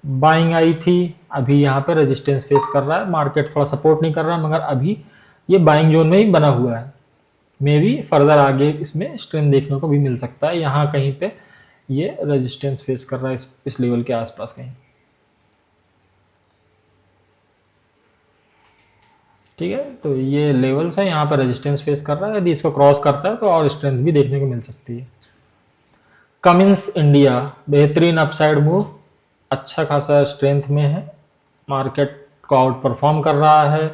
बाइंग आई थी, अभी यहाँ पे रेजिस्टेंस फेस कर रहा है, मार्केट थोड़ा सपोर्ट नहीं कर रहा है, मगर अभी ये बाइंग जोन में ही बना हुआ है, मे भी फर्दर आगे इसमें स्ट्रेंथ देखने को भी मिल सकता है। यहाँ कहीं पे ये रेजिस्टेंस फेस कर रहा है इस लेवल के आसपास कहीं। ठीक है, तो ये लेवल्स है, यहाँ पर रेजिस्टेंस फेस कर रहा है, यदि इसको क्रॉस करता है तो और स्ट्रेंथ भी देखने को मिल सकती है। कमिंस इंडिया, बेहतरीन अपसाइड मूव, अच्छा खासा स्ट्रेंथ में है, मार्केट को आउट परफॉर्म कर रहा है,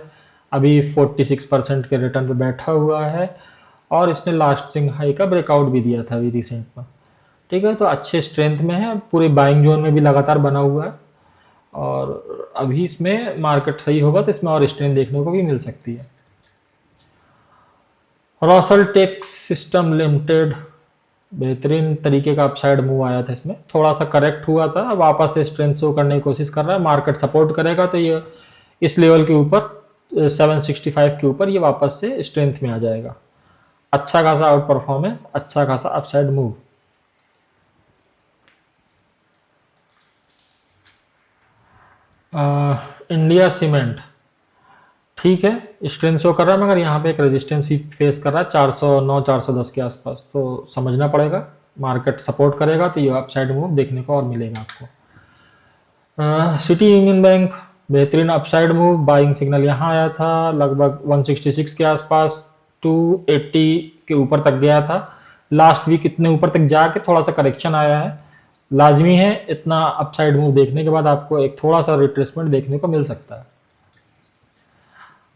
अभी 46% के रिटर्न पे बैठा हुआ है और इसने लास्ट स्विंग हाई का ब्रेकआउट भी दिया था अभी रिसेंट में। ठीक है, तो अच्छे स्ट्रेंथ में है, पूरे बाइंग जोन में भी लगातार बना हुआ है और अभी इसमें मार्केट सही होगा तो इसमें और स्ट्रेंथ देखने को भी मिल सकती है। रॉसल टेक सिस्टम लिमिटेड, बेहतरीन तरीके का अपसाइड मूव आया था, इसमें थोड़ा सा करेक्ट हुआ था, वापस से स्ट्रेंथ शो करने की कोशिश कर रहा है, मार्केट सपोर्ट करेगा तो ये इस लेवल के ऊपर 765 के ऊपर ये वापस से स्ट्रेंथ में आ जाएगा। अच्छा खासा आउट परफॉर्मेंस, अच्छा खासा अपसाइड मूव। इंडिया सीमेंट ठीक है, स्ट्रेंथ शो कर रहा है, मगर यहाँ पे एक रेजिस्टेंस ही फेस कर रहा है 409 410 के आसपास, तो समझना पड़ेगा, मार्केट सपोर्ट करेगा तो ये अपसाइड मूव देखने को और मिलेगा आपको। सिटी यूनियन बैंक, बेहतरीन अपसाइड मूव, बाइंग सिग्नल यहाँ आया था लगभग 166 के आसपास, 280 के ऊपर तक गया था, लास्ट वीक इतने ऊपर तक जाके थोड़ा सा करेक्शन आया है, लाजमी है इतना अपसाइड मूव देखने के बाद आपको एक थोड़ा सा रिट्रेसमेंट देखने को मिल सकता है।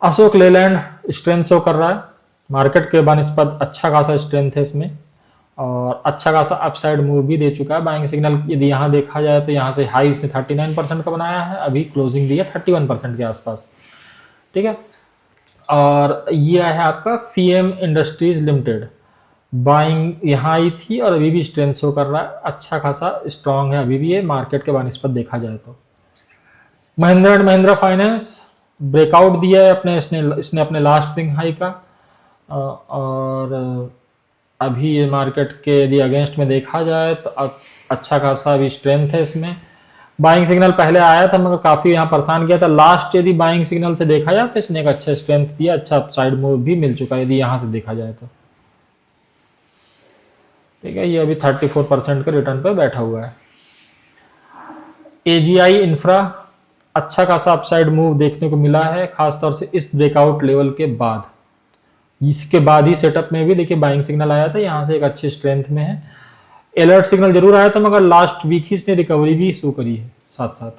अशोक लेलैंड स्ट्रेंथ शो कर रहा है, मार्केट के बानिस्बत अच्छा खासा स्ट्रेंथ है इसमें और अच्छा खासा अपसाइड मूव भी दे चुका है। बाइंग सिग्नल यदि यहाँ देखा जाए तो यहाँ से हाई इसने 39% का बनाया है, अभी क्लोजिंग दी है 31% के आसपास। ठीक है, और ये है आपका फीएम इंडस्ट्रीज लिमिटेड, बाइंग यहाँ आई थी और अभी भी स्ट्रेंथ शो कर रहा है, अच्छा खासा स्ट्रांग है अभी भी ये मार्केट के बानिस्बत देखा जाए तो। Mahindra and Mahindra finance breakout दिया है इसने अपने लास्ट स्विंग हाई का और अभी ये मार्केट के यदि अगेंस्ट में देखा जाए तो अच्छा खासा अभी स्ट्रेंथ है इसमें। बाइंग सिग्नल पहले आया था मगर काफ़ी यहाँ परेशान किया था, लास्ट यदि बाइंग सिग्नल से देखा जाए तो इसने एक अच्छा स्ट्रेंथ दिया, अच्छा अपसाइड मूव भी मिल चुका है यदि यहाँ से देखा जाए तो। ठीक है, ये अभी 34% के रिटर्न पे बैठा हुआ है। AGI इंफ्रा, अच्छा खासा अपसाइड मूव देखने को मिला है, खासतौर से इस ब्रेकआउट लेवल के बाद, इसके बाद ही सेटअप में भी देखिए बाइंग सिग्नल आया था, यहाँ से एक अच्छे स्ट्रेंथ में है। अलर्ट सिग्नल जरूर आया था मगर लास्ट वीक ही इसने रिकवरी भी शो करी है साथ साथ।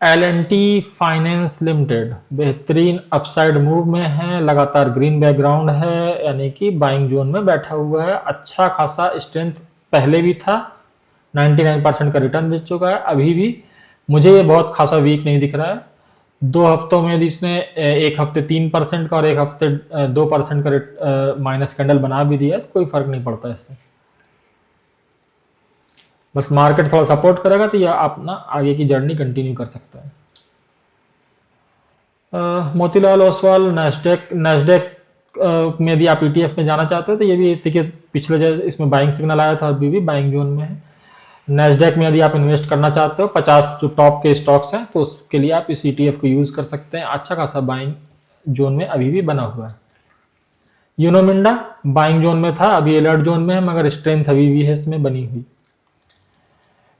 L&T फाइनेंस लिमिटेड बेहतरीन अपसाइड मूव में है, लगातार ग्रीन बैकग्राउंड है, यानी कि बाइंग जोन में बैठा हुआ है, अच्छा खासा स्ट्रेंथ पहले भी था, 99% का रिटर्न दे चुका है, अभी भी मुझे ये बहुत खासा वीक नहीं दिख रहा है। 2 हफ्तों में यदि इसने एक हफ्ते 3% का और एक हफ्ते 2% का माइनस कैंडल बना भी दिया तो कोई फर्क नहीं पड़ता इससे। बस मार्केट थोड़ा सपोर्ट करेगा तो ये अपना आगे की जर्नी कंटिन्यू कर सकता है। मोतीलाल ओसवाल नैस्डैक नैस्डैक में यदि आप ईटीएफ में जाना चाहते हो तो ये भी देखिए पिछले जैसे इसमें बाइंग सिग्नल आया था, अभी भी बाइंग जोन में है। नैस्डैक में यदि आप इन्वेस्ट करना चाहते हो 50 जो टॉप के स्टॉक्स हैं तो उसके लिए आप इस ईटीएफ को यूज़ कर सकते हैं। अच्छा खासा बाइंग जोन में अभी भी बना हुआ है। यूनोमिंडा बाइंग जोन में था, अभी अलर्ट जोन में है, मगर स्ट्रेंथ अभी भी है इसमें बनी हुई।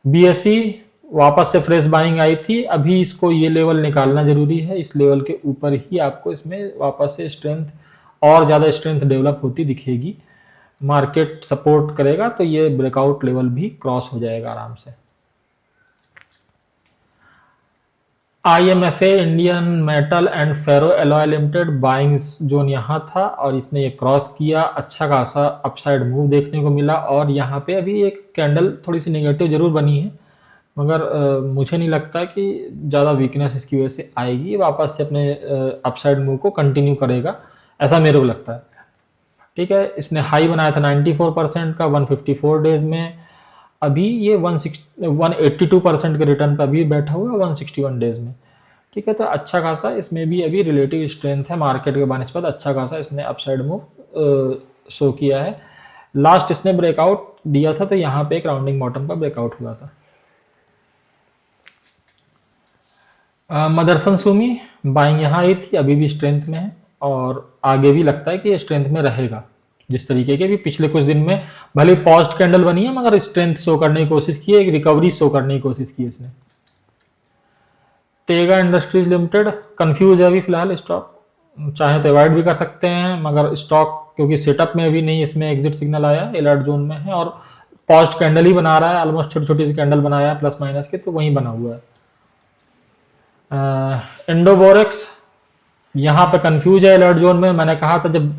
बीएसई वापस से फ्रेश बाइंग आई थी, अभी इसको ये लेवल निकालना जरूरी है, इस लेवल के ऊपर ही आपको इसमें वापस से स्ट्रेंथ और ज़्यादा स्ट्रेंथ डेवलप होती दिखेगी। मार्केट सपोर्ट करेगा तो ये ब्रेकआउट लेवल भी क्रॉस हो जाएगा आराम से। IMFA Indian Metal and Ferro Alloy Limited buying zone यहाँ था और इसने ये क्रॉस किया, अच्छा खासा अपसाइड मूव देखने को मिला और यहाँ पे अभी एक कैंडल थोड़ी सी नेगेटिव जरूर बनी है, मगर मुझे नहीं लगता कि ज़्यादा वीकनेस इसकी वजह से आएगी, वापस से अपने अपसाइड मूव को कंटिन्यू करेगा, ऐसा मेरे को लगता है। ठीक है, इसने हाई बनाया था 94% का 154 डेज में, अभी ये 182% के रिटर्न पर अभी बैठा हुआ है 161 डेज में। ठीक है, तो अच्छा खासा इसमें भी अभी रिलेटिव स्ट्रेंथ है मार्केट के बनस्पत, अच्छा खासा इसने अपसाइड मूव शो किया है। लास्ट इसने ब्रेकआउट दिया था तो यहाँ पे एक राउंडिंग बॉटम का ब्रेकआउट हुआ था। मदरसन सुमी बाइंग यहाँ आई थी, अभी भी स्ट्रेंथ में है और आगे भी लगता है कि ये स्ट्रेंथ में रहेगा। जिस तरीके के भी पिछले कुछ दिन में भले पॉस्ट कैंडल बनी है मगर स्ट्रेंथ शो करने की कोशिश की है, एक रिकवरी शो करने की कोशिश की है इसने। तेगा इंडस्ट्रीज लिमिटेड कंफ्यूज है अभी फिलहाल स्टॉक, चाहे तो अवॉइड भी कर सकते हैं, मगर स्टॉक क्योंकि सेटअप में अभी नहीं, इसमें एग्जिट सिग्नल आया, अलर्ट जोन में है और पॉस्ट कैंडल ही बना रहा है, ऑलमोस्ट छोटी छोटी सी कैंडल बनाया है प्लस माइनस के, तो वहीं बना हुआ है। इंडोबोरेक्स यहाँ पे कंफ्यूज है अलर्ट जोन में, मैंने कहा था जब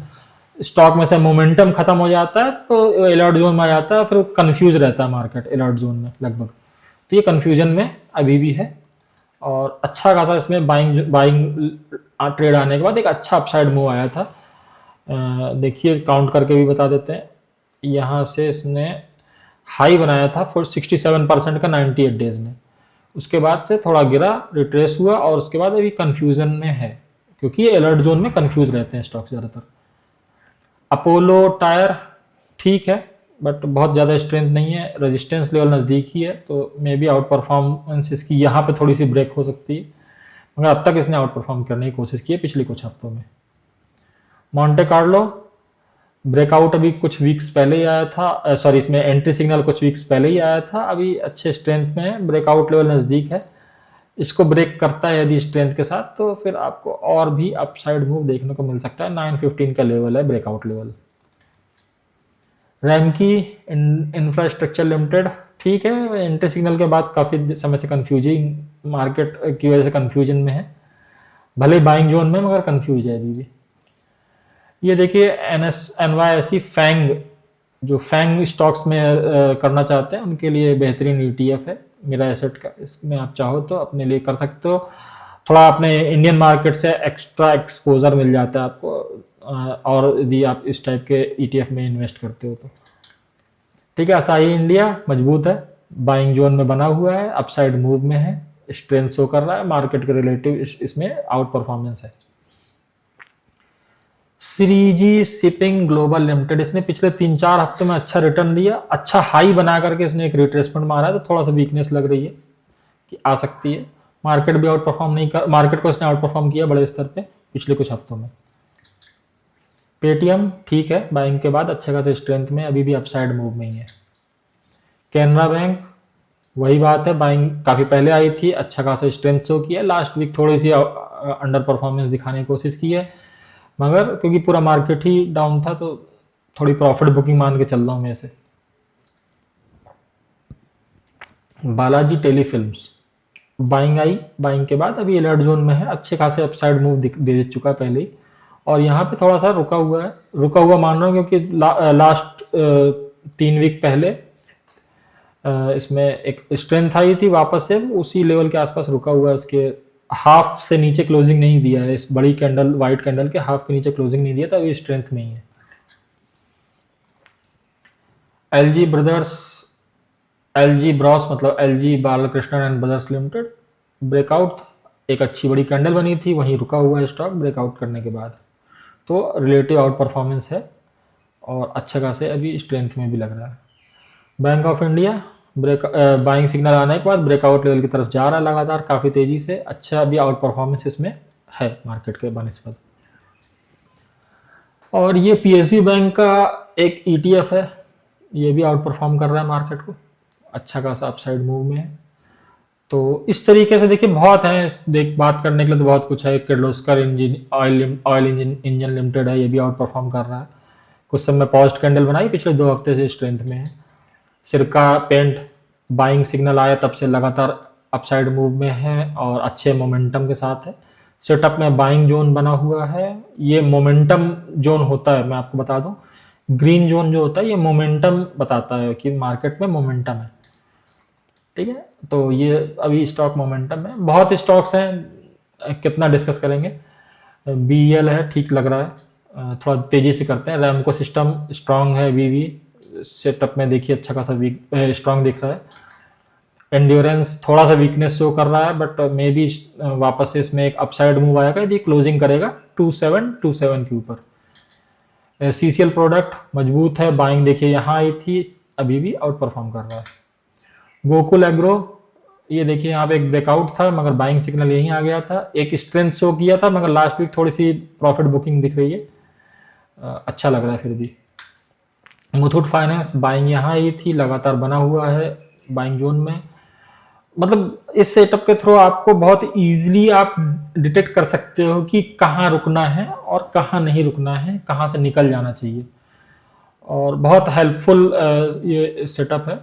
स्टॉक में से मोमेंटम खत्म हो जाता है तो अलर्ट जोन में आ जाता है, फिर कंफ्यूज रहता है मार्केट अलर्ट जोन में लगभग, तो ये कंफ्यूजन में अभी भी है और अच्छा खासा इसमें बाइंग ट्रेड आने के बाद एक अच्छा अपसाइड मूव आया था। देखिए काउंट करके भी बता देते हैं, यहाँ से इसने हाई बनाया था 67% का 98 डेज में, उसके बाद से थोड़ा गिरा, रिट्रेस हुआ और उसके बाद अभी कंफ्यूजन में है क्योंकि ये अलर्ट जोन में कंफ्यूज रहते हैं स्टॉक ज़्यादातर। अपोलो टायर ठीक है बट बहुत ज़्यादा स्ट्रेंथ नहीं है, रेजिस्टेंस लेवल नज़दीक ही है, तो मे बी आउट परफॉर्मेंस इसकी यहाँ पे थोड़ी सी ब्रेक हो सकती है, मगर अब तक इसने आउट परफॉर्म करने की कोशिश की है पिछले कुछ हफ्तों में। मॉन्टे कार्लो ब्रेकआउट अभी कुछ वीक्स पहले ही आया था, सॉरी इसमें एंट्री सिग्नल कुछ वीक्स पहले ही आया था, अभी अच्छे स्ट्रेंथ में है, ब्रेकआउट लेवल नज़दीक है, इसको ब्रेक करता है यदि स्ट्रेंथ के साथ तो फिर आपको और भी अपसाइड मूव देखने को मिल सकता है। 915 का लेवल है breakout level. Ramky infrastructure limited ठीक है, एंट्री सिग्नल के बाद काफ़ी समय से कंफ्यूजिंग मार्केट की वजह से कंफ्यूजन में है, भले बाइंग जोन में मगर कंफ्यूज है अभी भी। ये देखिए NYSE फैंग, जो फैंग स्टॉक्स में करना चाहते हैं उनके लिए बेहतरीन ETF है मेरा एसेट का, इसमें आप चाहो तो अपने लिए कर सकते हो, थोड़ा अपने इंडियन मार्केट से एक्स्ट्रा एक्सपोजर मिल जाता है आपको, और यदि आप इस टाइप के ETF में इन्वेस्ट करते हो तो। ठीक है, असाही इंडिया मजबूत है, बाइंग जोन में बना हुआ है, अपसाइड मूव में है, स्ट्रेंथ शो कर रहा है, मार्केट के रिलेटिव इसमें आउट परफॉर्मेंस है। श्रीजी शिपिंग ग्लोबल लिमिटेड, इसने पिछले 3-4 हफ्तों में अच्छा रिटर्न दिया, अच्छा हाई बना करके इसने एक रिट्रेसमेंट मारा है, तो थोड़ा सा वीकनेस लग रही है कि आ सकती है, मार्केट भी आउट परफॉर्म नहीं कर, मार्केट को इसने आउट परफॉर्म किया बड़े स्तर पे पिछले कुछ हफ्तों में। पेटीएम ठीक है, बाइंग के बाद अच्छे खासे स्ट्रेंथ में, अभी भी अपसाइड मूव में ही है। कैनरा बैंक वही बात है, बाइंग काफ़ी पहले आई थी, अच्छा खासा स्ट्रेंथ शो किया, लास्ट वीक थोड़ी सी अंडर परफॉर्मेंस दिखाने की कोशिश की है, मगर क्योंकि पूरा मार्केट ही डाउन था तो थोड़ी प्रॉफिट बुकिंग मान के चल रहा हूँ मैं इसे। Balaji telefilms buying I, buying के बाद अभी अलर्ट जोन में है, अच्छे खासे अपसाइड मूव दे चुका है पहले ही, और यहाँ पे थोड़ा सा रुका हुआ है, रुका हुआ मान रहा हूँ क्योंकि लास्ट 3 वीक पहले इसमें एक स्ट्रेंथ आई थी, वापस से उसी लेवल के आसपास रुका हुआ है, उसके हाफ से नीचे क्लोजिंग नहीं दिया है, इस बड़ी कैंडल वाइट कैंडल के हाफ के नीचे क्लोजिंग नहीं दिया, तो अभी स्ट्रेंथ में ही है। LG ब्रदर्स एलजी ब्रॉस मतलब LG Balakrishnan and brothers limited breakout, एक अच्छी बड़ी कैंडल बनी थी, वहीं रुका हुआ है स्टॉक ब्रेकआउट करने के बाद। तो रिलेटिव आउट परफॉर्मेंस है और अच्छा खासे अभी स्ट्रेंथ में भी लग रहा है। Bank of India break buying signal आने के बाद ब्रेकआउट लेवल की तरफ जा रहा है लगातार काफ़ी तेज़ी से, अच्छा अभी आउट परफॉर्मेंस इसमें है मार्केट के बनिस्बत। और ये पीएसयू बैंक का एक ईटीएफ है, ये भी आउट परफॉर्म कर रहा है मार्केट को, अच्छा खासा अपसाइड मूव में है। तो इस तरीके से देखिए बहुत है, देख बात करने के लिए तो बहुत कुछ है। Kirloskar engine oil engine limited है, ये भी आउट परफॉर्म कर रहा है, कुछ समय पॉजिटिव कैंडल बनाई, पिछले 2 हफ्ते से स्ट्रेंथ में है। सिरका पेंट बाइंग सिग्नल आया तब से लगातार अपसाइड मूव में है और अच्छे मोमेंटम के साथ है। सेटअप में बाइंग जोन बना हुआ है, ये मोमेंटम जोन होता है, मैं आपको बता दूं ग्रीन जोन जो होता है ये मोमेंटम बताता है कि मार्केट में मोमेंटम है, ठीक है। तो ये अभी स्टॉक मोमेंटम में, बहुत स्टॉक्स हैं, कितना डिस्कस करेंगे। बीएल है, ठीक लग रहा है, थोड़ा तेजी से करते हैं। रैमको सिस्टम स्ट्रांग है, वीवी सेटअप में देखिए अच्छा खासा वीक स्ट्रांग दिख रहा है। एंड्योरेंस थोड़ा सा वीकनेस शो कर रहा है, बट मे बी वापस से इसमें एक अपसाइड मूव आएगा यदि क्लोजिंग करेगा 2727 के ऊपर। सीसीएल प्रोडक्ट मजबूत है, बाइंग देखिए यहाँ आई थी, अभी भी आउट परफॉर्म कर रहा है। गोकुल एग्रो, ये देखिए यहाँ पे एक ब्रेकआउट था मगर बाइंग सिग्नल यहीं आ गया था, एक स्ट्रेंथ शो किया था मगर लास्ट वीक थोड़ी सी प्रॉफिट बुकिंग दिख रही है, अच्छा लग रहा है फिर भी। मुथूट फाइनेंस बाइंग यहाँ आई थी, लगातार बना हुआ है बाइंग जोन में, मतलब इस सेटअप के थ्रू आपको बहुत इजीली आप डिटेक्ट कर सकते हो कि कहाँ रुकना है और कहाँ नहीं रुकना है, कहाँ से निकल जाना चाहिए, और बहुत हेल्पफुल ये सेटअप है।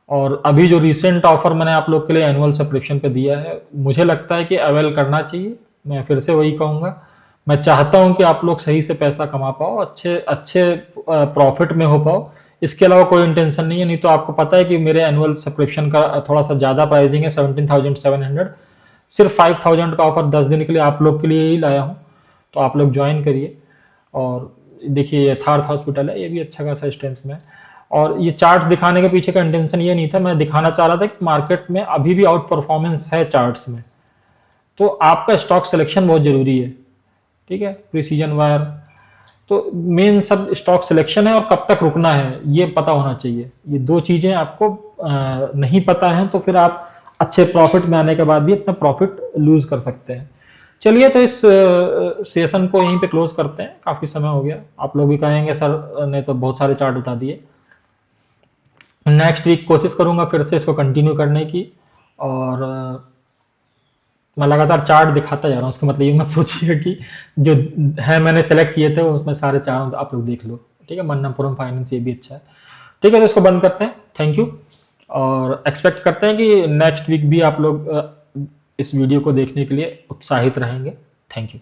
और अभी जो रिसेंट ऑफर मैंने आप लोग के लिए एनुअल सब्सक्रिप्शन पे दिया है, मुझे लगता है कि अवेल करना चाहिए। मैं फिर से वही कहूँगा, मैं चाहता हूँ कि आप लोग सही से पैसा कमा पाओ, अच्छे अच्छे प्रॉफिट में हो पाओ, इसके अलावा कोई इंटेंशन नहीं है। नहीं तो आपको पता है कि मेरे एनुअल सब्सक्रिप्शन का थोड़ा सा ज़्यादा प्राइसिंग है, 17,700, सिर्फ 5,000 का ऑफर 10 दिन के लिए आप लोग के लिए ही लाया हूँ, तो आप लोग ज्वाइन करिए। और देखिए यथार्थ हॉस्पिटल है, ये भी अच्छा खासा स्ट्रेंथ में है। और ये चार्ट्स दिखाने के पीछे का इंटेंशन ये नहीं था, मैं दिखाना चाह रहा था कि मार्केट में अभी भी आउट परफॉर्मेंस है चार्ट्स में, तो आपका स्टॉक सिलेक्शन बहुत जरूरी है, ठीक है। प्रिसीजन वायर, तो मेन सब स्टॉक सिलेक्शन है और कब तक रुकना है ये पता होना चाहिए। ये 2 चीजें आपको नहीं पता है तो फिर आप अच्छे प्रॉफिट में आने के बाद भी अपना प्रॉफिट लूज कर सकते हैं। चलिए, तो इस सेशन को यहीं पे क्लोज करते हैं, काफी समय हो गया। आप लोग भी कहेंगे सर ने तो बहुत सारे चार्ट बता दिए। नेक्स्ट वीक कोशिश करूंगा फिर से इसको कंटिन्यू करने की, और मैं लगातार चार्ट दिखाता जा रहा हूँ, उसका मतलब ये मत सोचिए कि जो है मैंने सेलेक्ट किए थे उसमें सारे चार्ट आप लोग देख लो, ठीक है। मन्नमपुरम फाइनेंस ये भी अच्छा है, ठीक है। तो इसको बंद करते हैं, थैंक यू, और एक्सपेक्ट करते हैं कि नेक्स्ट वीक भी आप लोग इस वीडियो को देखने के लिए उत्साहित रहेंगे। Thank you.